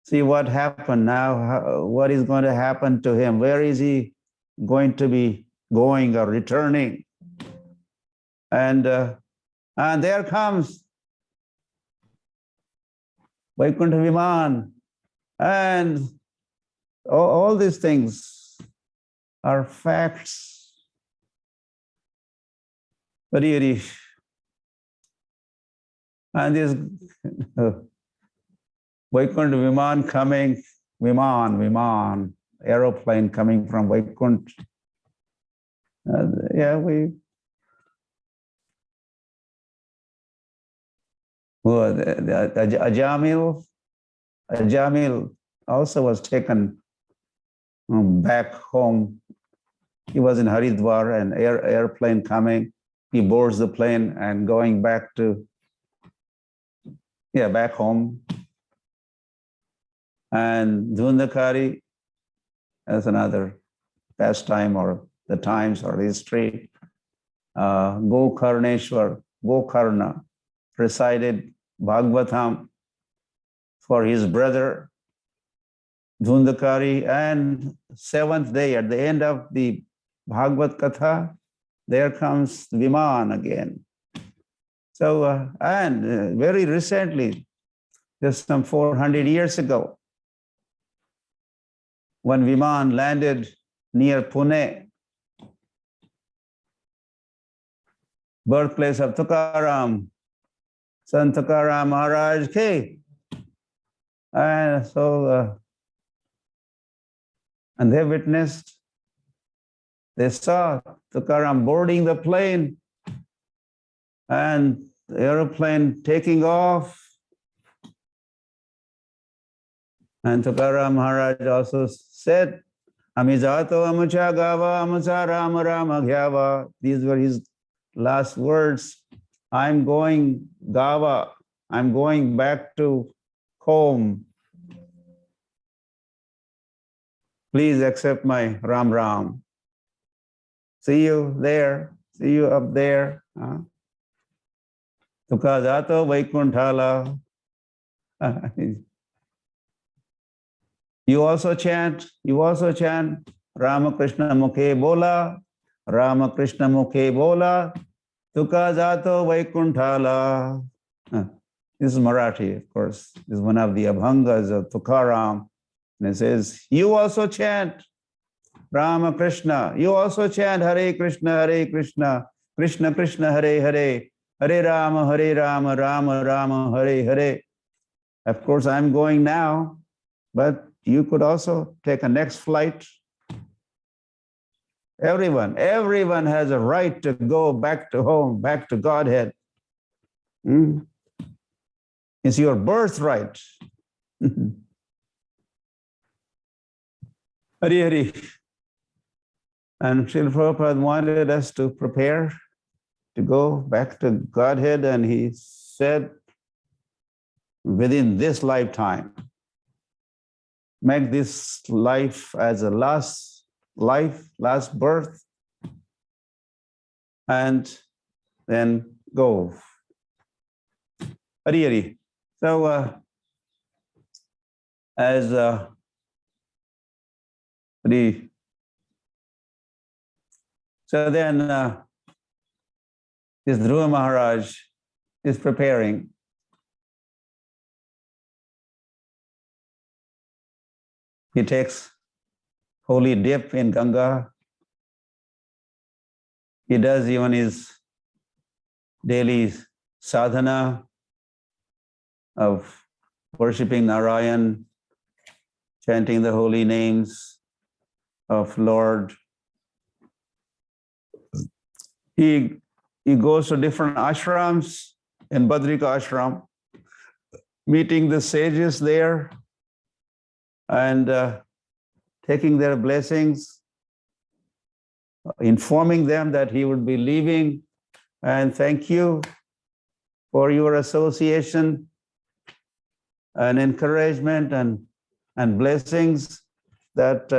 See what happened now, what is going to happen to him, where is he going to be going or returning? And there comes Vaikuntha Viman, and all these things are facts. Really. And this Vaikuntha Viman coming, Viman, aeroplane coming from Vaikuntha. Ajamil also was taken back home. He was in Haridwar, an airplane coming. He boards the plane and going back to, back home. And Dhundakari, as another pastime or the times or history, Gokarna recited Bhagavatam for his brother Dhundakari, and seventh day at the end of the Bhagavad Katha, there comes Viman again. So, and very recently, just some 400 years ago, when Viman landed near Pune, birthplace of Tukaram, Sant Tukaram Maharaj Ki. And so, and they witnessed, they saw Tukaram boarding the plane and the aeroplane taking off. And Tukaram Maharaj also said, Amijato amucha gava amucha rama rama gyava. These were his last words. I'm going gava. I'm going back to home. Please accept my Ram Ram. See you there. See you up there. Tukajato Vaikunthala. You also chant Rama Krishna Mukhe Bola, Rama Krishna Mukhe Bola, Tukajato Vaikunthala. This is Marathi, of course. This is one of the Abhangas of Tukaram. And it says, you also chant Rama Krishna. You also chant Hare Krishna, Krishna Krishna, Hare Hare, Hare Rama, Rama Rama, Hare Hare. Of course, I'm going now, but you could also take a next flight Everyone has a right to go back to home, back to Godhead. It's your birthright. Hari Hari. And Srila Prabhupada wanted us to prepare to go back to Godhead, and he said, within this lifetime, make this life as a last life, last birth, and then go. Hari Hari. So, so then this Dhruva Maharaj is preparing. He takes holy dip in Ganga. He does even his daily sadhana of worshipping Narayan, chanting the holy names of Lord. He goes to different ashrams in Badrika ashram, meeting the sages there and taking their blessings, informing them that he would be leaving, and thank you for your association and encouragement and blessings, that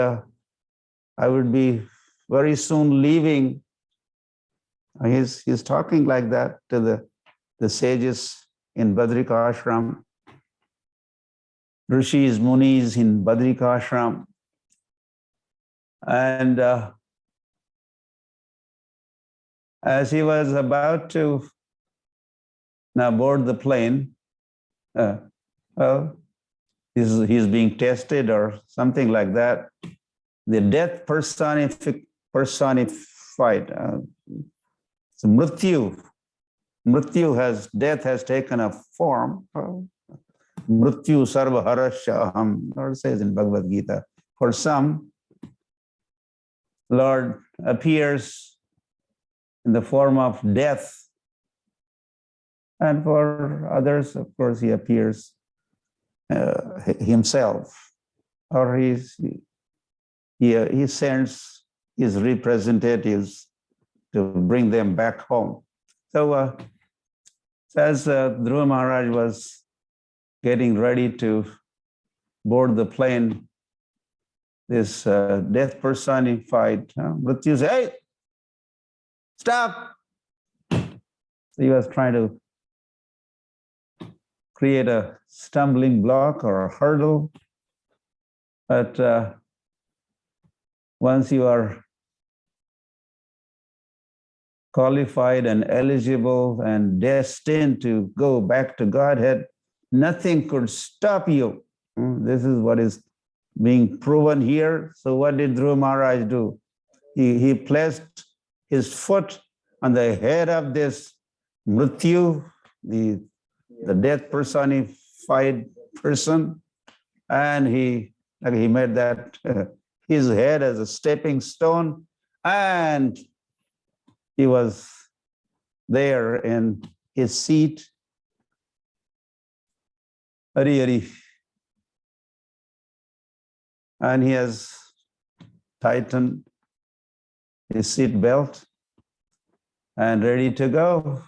I would be very soon leaving. He's talking like that to the sages in Badrika ashram, Rishis, Munis in Badrika ashram. And as he was about to now board the plane, he's being tested or something like that. The death personified, so death has taken a form. Mrityu sarva harasya aham, Lord says in Bhagavad Gita. For some, Lord appears in the form of death, and for others, of course, he appears himself, or he sends his representatives to bring them back home. So as Dhruva Maharaj was getting ready to board the plane, this death personified Mrityu said, "Hey, stop!" So he was trying to create a stumbling block or a hurdle. But once you are qualified and eligible and destined to go back to Godhead, nothing could stop you. This is what is being proven here. So what did Dhruva Maharaj do? He placed his foot on the head of this Mrityu, the death personified person, and he made that his head as a stepping stone, and he was there in his seat. Hari Hari. And he has tightened his seat belt and ready to go.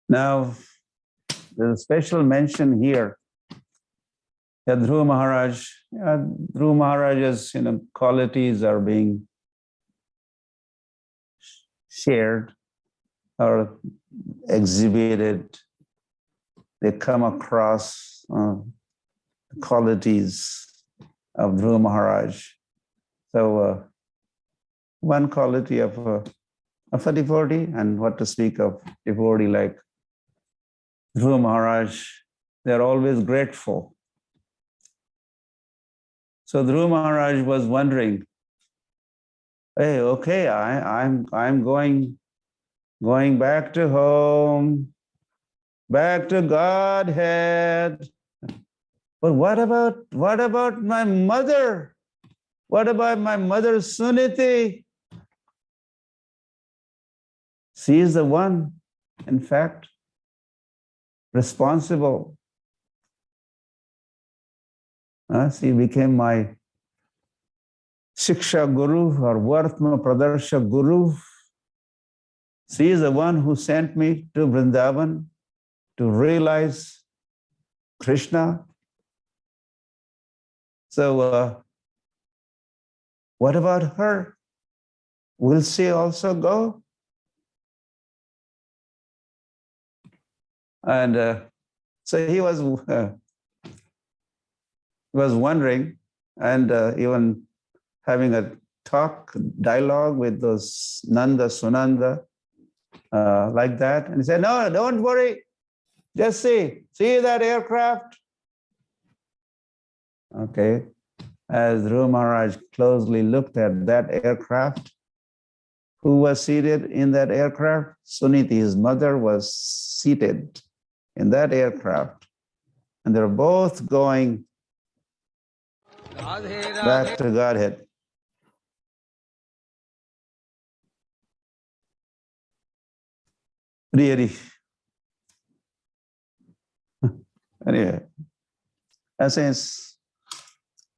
Now, there's a special mention here that Dhruva Maharaj's qualities are being shared or exhibited. They come across qualities of Dhruva Maharaj. So one quality of a devotee, and what to speak of devotee like Dhruva Maharaj, they're always grateful. So Dhruva Maharaj was wondering, hey, okay, I'm going back to home, back to Godhead. but what about my mother? What about my mother Suniti? She is the one, in fact, responsible. She became my Shiksha Guru or Vartma Pradarsha Guru. She is the one who sent me to Vrindavan to realize Krishna. So what about her? Will she also go? And so he was wondering, and even having a dialogue with those Nanda, Sunanda, like that. And he said, no, don't worry. Just see that aircraft? Okay. As Dhruva Maharaj closely looked at that aircraft, who was seated in that aircraft? Suniti, his mother, was seated in that aircraft. And they're both going back to Godhead. Really. Anyway, I think it's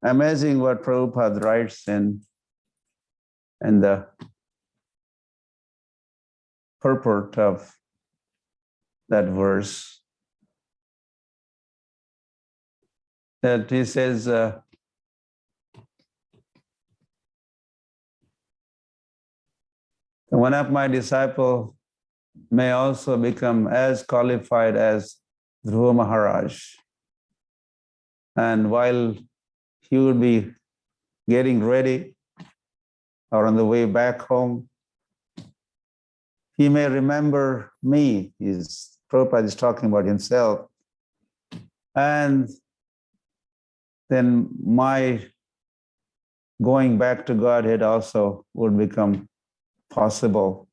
amazing what Prabhupada writes in the purport of that verse. That he says, one of my disciples may also become as qualified as Dhruva Maharaj. And while he would be getting ready or on the way back home, he may remember me. Prabhupada is talking about himself. And then my going back to Godhead also would become possible.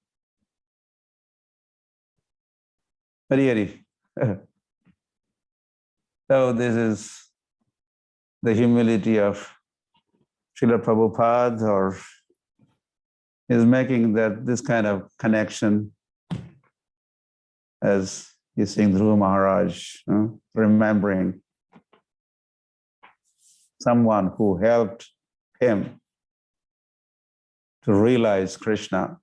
Really. So this is the humility of Srila Prabhupada, or is making this kind of connection as he's seeing Dhruva Maharaj, remembering someone who helped him to realize Krishna,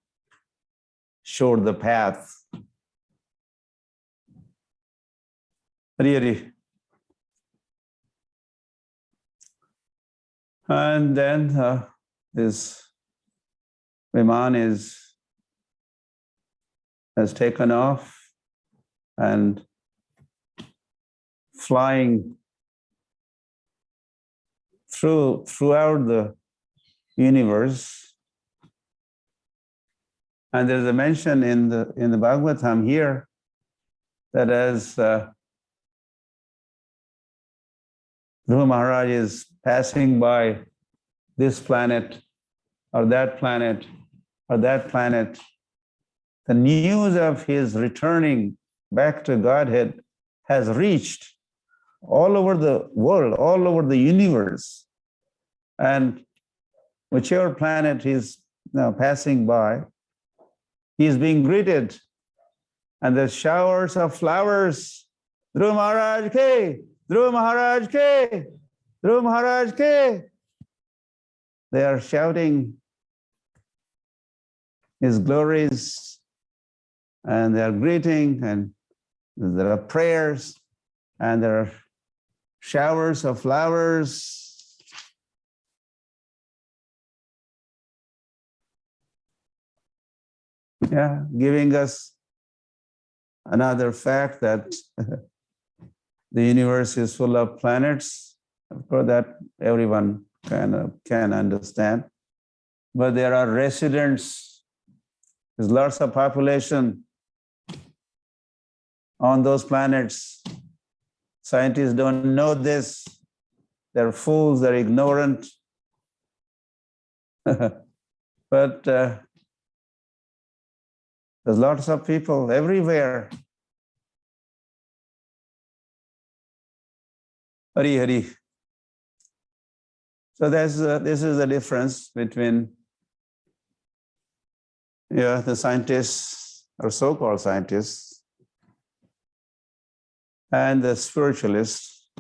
showed the path. Really. And then this Viman has taken off and flying throughout the universe. And there's a mention in the Bhagavatam here that as Dhruva Maharaj is passing by this planet or that planet or that planet, the news of his returning back to Godhead has reached all over the world, all over the universe. And whichever planet he's now passing by, he's being greeted. And the showers of flowers, Dhruva Maharaj ke, Dhruva Maharaj ke, Dhruva Maharaj ke. They are shouting his glories, and they are greeting, and there are prayers, and there are showers of flowers. Yeah, giving us another fact that the universe is full of planets. Of course, that everyone can understand. But there are residents. There's lots of population on those planets. Scientists don't know this. They're fools, they're ignorant. But there's lots of people everywhere. Hari Hari. So this is the difference between the scientists or so-called scientists and the spiritualists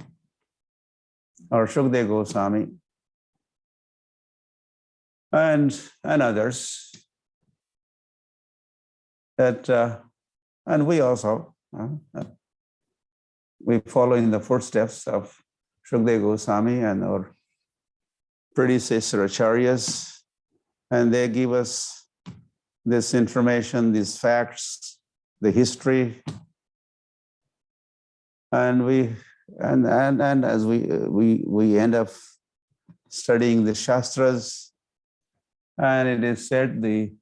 or Shukdev Goswami and others. That and we also we follow in the footsteps of Shukdev Goswami and our predecessor acharyas, and they give us this information, these facts, the history, and as we end up studying the Shastras, and it is said the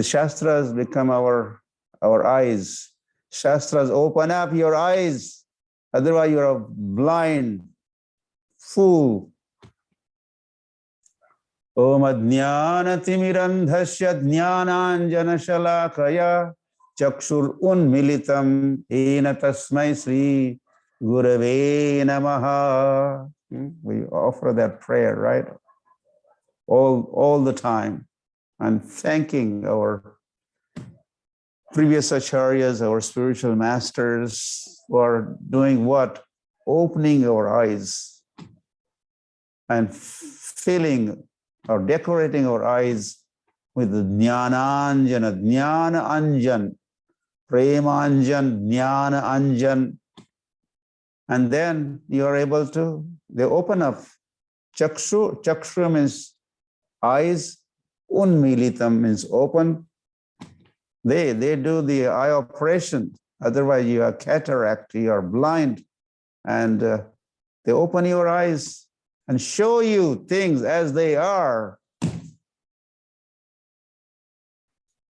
Shastras become our eyes. Shastras open up your eyes, otherwise you are blind, fool. Om Adnyanatimirandhasya Jnananjana Shalakaya Chakshur Unmilitam Ena Tasmai Sri Gurave Namaha. We offer that prayer, right? All the time, and thanking our previous acharyas, our spiritual masters, who are doing what? Opening our eyes and filling or decorating our eyes with the Jnananjana, Jnana Anjan, Premanjan, Jnana Anjan. And then you are able to, they open up. Chakshu means eyes, Unmilitam means open. They do the eye operation. Otherwise you are cataract, you are blind. And they open your eyes and show you things as they are.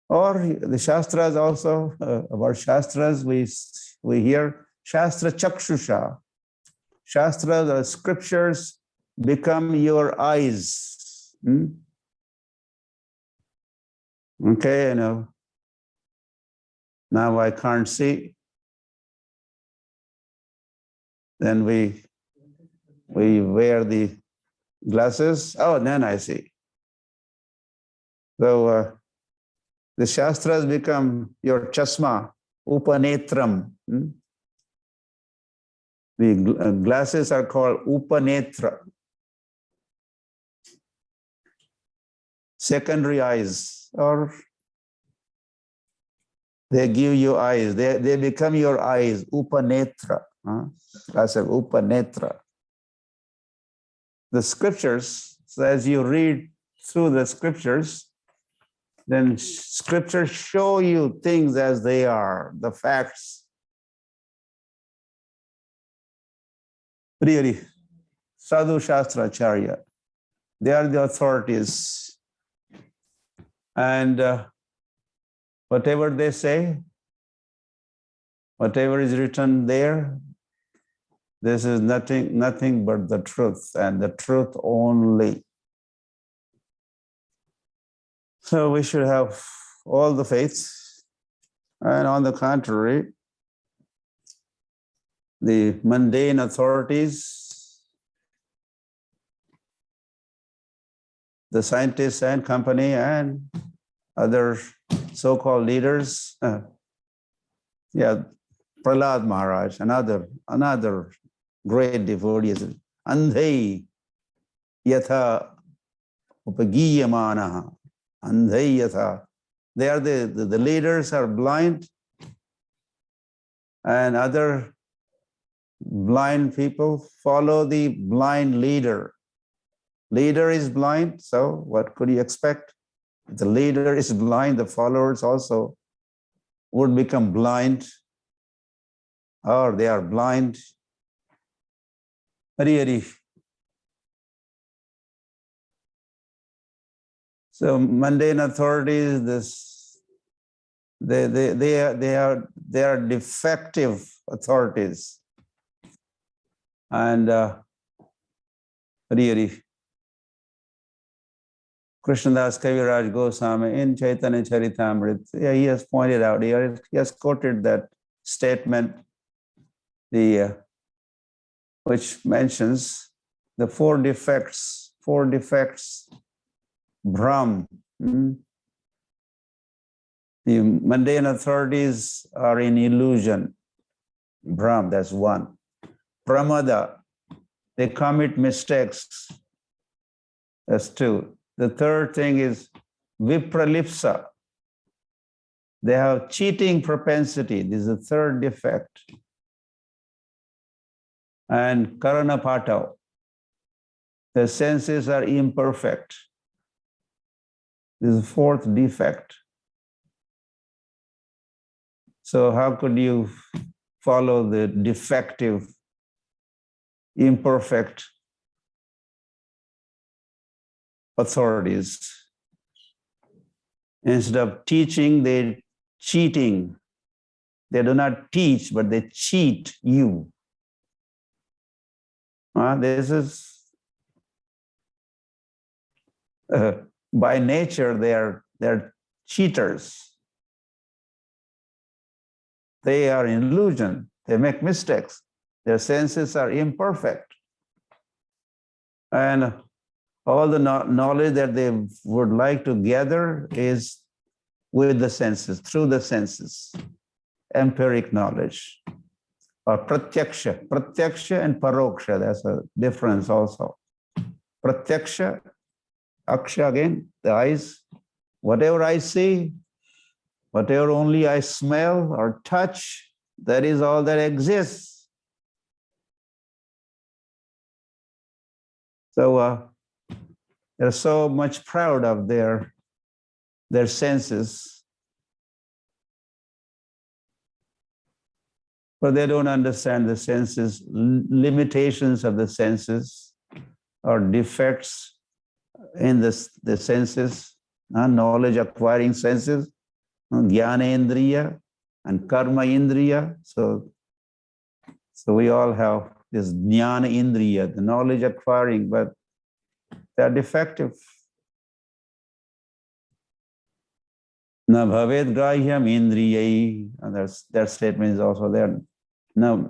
Or the Shastras also, about Shastras, we hear Shastra Chakshusha. Shastras or scriptures become your eyes. Okay, now I can't see. Then we wear the glasses. Oh, then I see. So the Shastras become your chasma, upanetram. The glasses are called upanetra. Secondary eyes, or they give you eyes. They become your eyes, upanetra. That's an upanetra. The scriptures, so as you read through the scriptures, then scriptures show you things as they are, the facts. Really, Sadhu Shastra Acharya, they are the authorities. And whatever they say, whatever is written there, this is nothing but the truth, and the truth only. So we should have all the faith. And on the contrary, the mundane authorities, the scientists and company and other so-called leaders, Prahlad Maharaj, another great devotee, Andhai Yatha Upagiyamanaha, Andhai Yatha. They are the leaders are blind, and other blind people follow the blind leader. Leader is blind, so what could you expect? If the leader is blind, the followers also would become blind, or they are blind. Hari Hari. So mundane authorities, they are defective authorities. And Hari Hari. Krishnadas Kaviraj Goswami in Chaitanya Charitamrita, he has pointed out, he has quoted that statement, the which mentions the four defects, Brahm. The mundane authorities are in illusion. Brahm, that's one. Pramada, they commit mistakes. That's two. The third thing is Vipralipsa. They have cheating propensity. This is the third defect. And Karanapata, the senses are imperfect. This is the fourth defect. So how could you follow the defective, imperfect authorities? Instead of teaching, they're cheating. They do not teach, but they cheat you. This is, by nature, they're cheaters. They are in illusion. They make mistakes. Their senses are imperfect. And all the knowledge that they would like to gather is with the senses, through the senses, empiric knowledge, or pratyaksha. Pratyaksha and paroksha, that's a difference also. Pratyaksha, aksha again, the eyes, whatever I see, whatever only I smell or touch, that is all that exists. So they're so much proud of their senses, but they don't understand the senses, limitations of the senses, or defects in the senses, knowledge acquiring senses, jnana indriya and karma indriya. So we all have this jnana indriya, the knowledge acquiring, but they're defective. Na bhavet grahyam indriyai, and that statement is also there. No,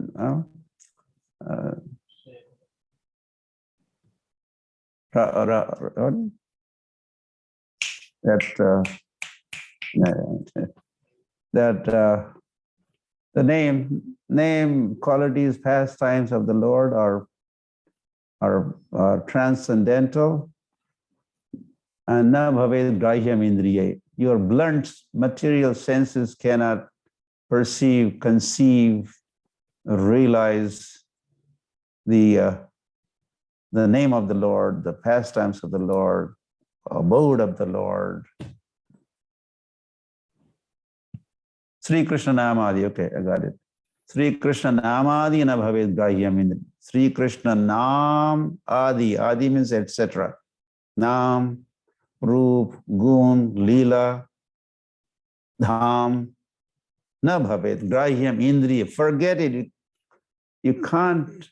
that the name, qualities, pastimes of the Lord are transcendental, and na bhavet grahyam indriyai. Your blunt material senses cannot perceive, conceive, realize the name of the Lord, the pastimes of the Lord, abode of the Lord. Sri Krishna Namadi, okay, I got it. Sri Krishna Namadi na bhavet grahyam indriyai. Sri Krishna Nam Adi. Adi means etc. Nam, Roop, Gun, Leela, Dham, na bhavet grahyam indriya. Forget it. You can't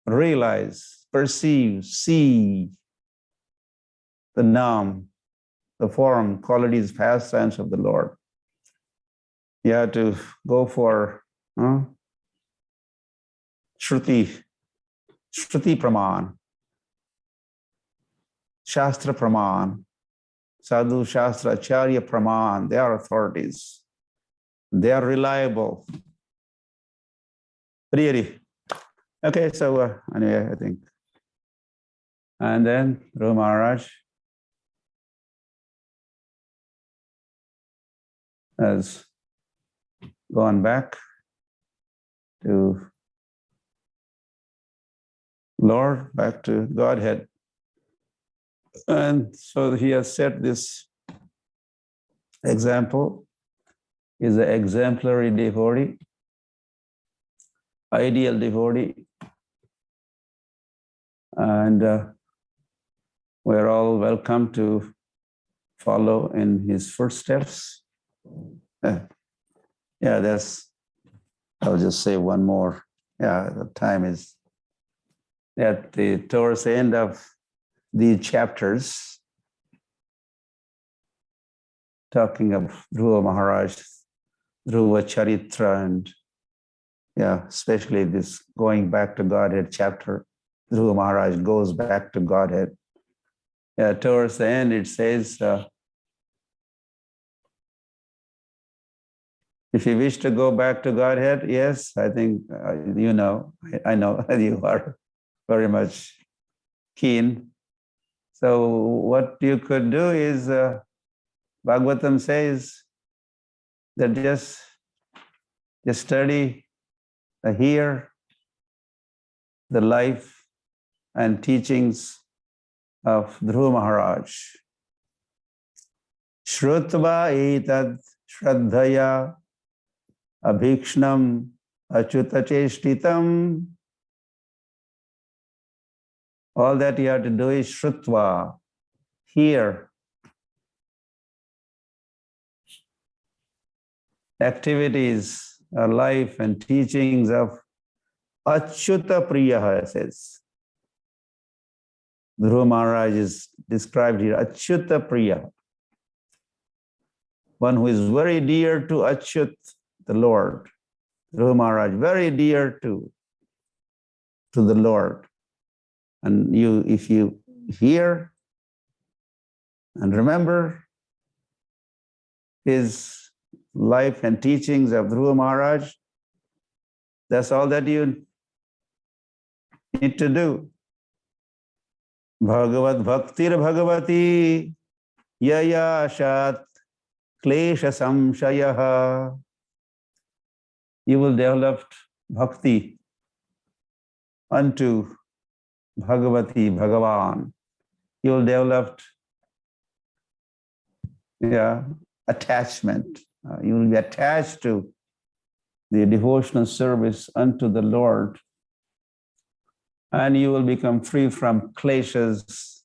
realize, perceive, see the Nam, the form, qualities, pastimes of the Lord. You have to go for Shruti Praman, Shastra Praman, Sadhu Shastra Acharya Praman. They are authorities. They are reliable. Really. Okay, so anyway, I think. And then Dhruva Maharaj has gone back to Lord, back to Godhead. And so he has set this example. He's an exemplary devotee, ideal devotee. And we're all welcome to follow in his footsteps. Yeah, I'll just say one more. Yeah, the time is towards the end of these chapters, talking of Dhruva Maharaj, Dhruva Charitra, and Yeah, especially this going back to Godhead chapter. Dhruva Maharaj goes back to Godhead. Yeah, towards the end it says, if you wish to go back to Godhead, yes, I think you know, I know you are very much keen. So what you could do is, Bhagavatam says that just study, hear the life and teachings of Dhruva Maharaj. Shrutva etad shraddhaya abhikshnam achyuta cheshtitam. All that you have to do is shrutva, hear. Activities, life and teachings of Achyuta Priya, says. Dhruva Maharaj is described here, Achyuta Priya. One who is very dear to Achyut, the Lord. Dhruva Maharaj, very dear to the Lord. And if you hear and remember his life and teachings of Dhruva Maharaj, that's all that you need to do. Bhagavad Bhaktir Bhagavati Yaya Shat Klesha Samshayaha. You will develop bhakti unto Bhagavati, Bhagavan. You will develop attachment. You will be attached to the devotional service unto the Lord, and you will become free from kleshas,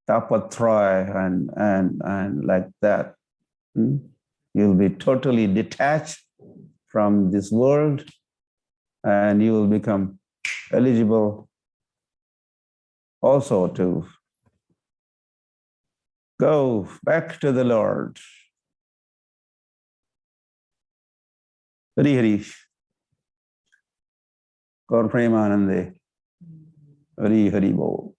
tapatraya, and like that. You'll be totally detached from this world, and you will become eligible also to go back to the Lord. Hari Hari. Gaur Premanande. Hari Hari Bol.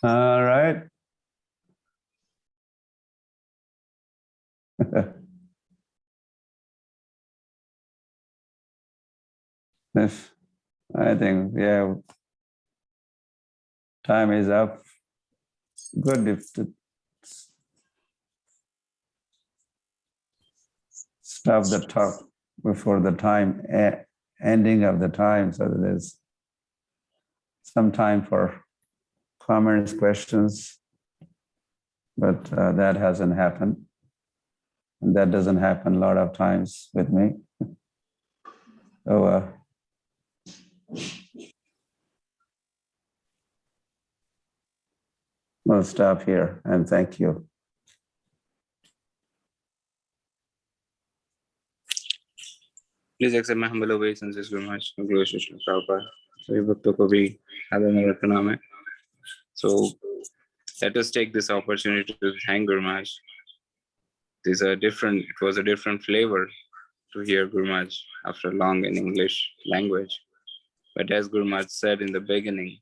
All right. Yes, I think, time is up. Good if to stop the talk before the time, ending of the time, so that there's some time for comments, questions, but that hasn't happened. And that doesn't happen a lot of times with me. So, we'll stop here and thank you. Please accept my humble obeisances very much. Guru Shishna Prabhupada. Sabi bhakto ko bhi adana pranam hai. So let us take this opportunity to thank Guru Maharaj. It was a different flavor to hear Guru Maharaj after long in English language. But as Guru Maharaj said in the beginning,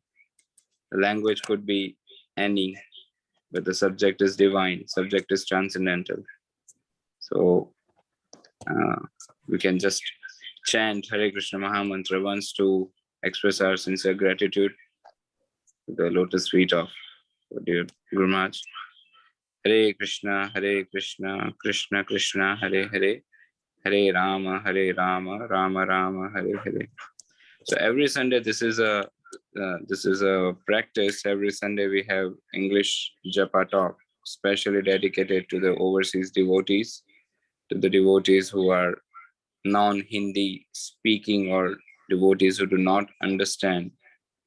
the language could be any, but the subject is divine, subject is transcendental. So we can just chant Hare Krishna Mahamantra once to express our sincere gratitude to the lotus feet of dear Guru Maharaj. Hare Krishna, Krishna Krishna, Hare Hare, Hare Rama, Rama Rama, Hare Hare. So every Sunday, this is a practice. Every Sunday we have English Japa talk, specially dedicated to the overseas devotees, to the devotees who are non-Hindi speaking or devotees who do not understand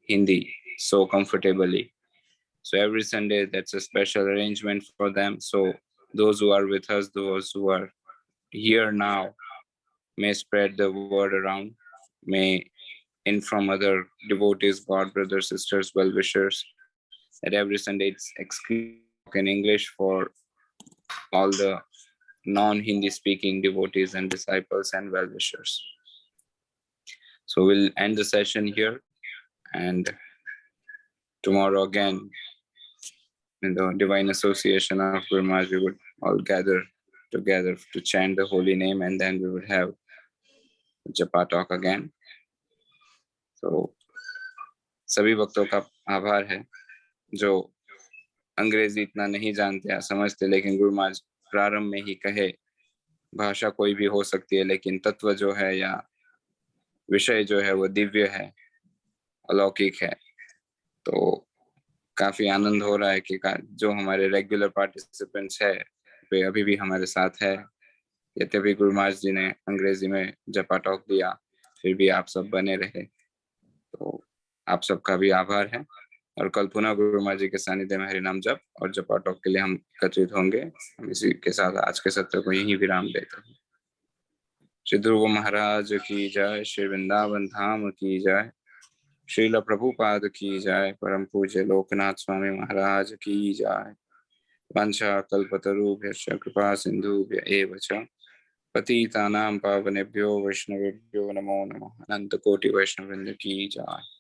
Hindi so comfortably. So every Sunday, that's a special arrangement for them. So those who are with us, those who are here now, may spread the word around, may inform other devotees, God, brothers, sisters, well-wishers, that every Sunday it's exclusively in English for all the non-Hindi speaking devotees and disciples and well-wishers. So we'll end the session here, and tomorrow again, in the divine association of Guru Maharaj, we would all gather together to chant the holy name, and then we would have Japa talk again. So सभी भक्तों का आभार है जो अंग्रेजी इतना नहीं जानते या समझते, लेकिन गुरु महाराज प्रारंभ में ही कहे भाषा कोई भी हो सकती है, लेकिन तत्व जो है या विषय जो है वो दिव्य है, अलौकिक है। तो काफी आनंद हो रहा है कि जो हमारे रेगुलर पार्टिसिपेंट्स है वे अभी भी हमारे साथ है। यद्यपि गुरु महाराज जी ने अंग्रेजी में जपा टॉक दिया, फिर भी आप सब बने रहे, तो आप सबका भी आभार है। और कल पुनः गुरु महाराज जी के सानिध्य में हरिनाम जप और जपा टॉक के लिए हम एकत्रित होंगे। हम इसी के साथ आज के सत्र को यहीं विराम देते हैं। श्री ध्रुव महाराज की जय, श्री वृंदावन धाम की जय, श्रील प्रभुपाद की जय, परम पूज्य लोकनाथ स्वामी महाराज की जय। वांछा कल्पतरुभ्यश्च कृपा सिंधुभ्य एव च पतितानां पावनेभ्यो वैष्णवेभ्यो नमो नमः। अनंत कोटि वैष्णववृंद की जय।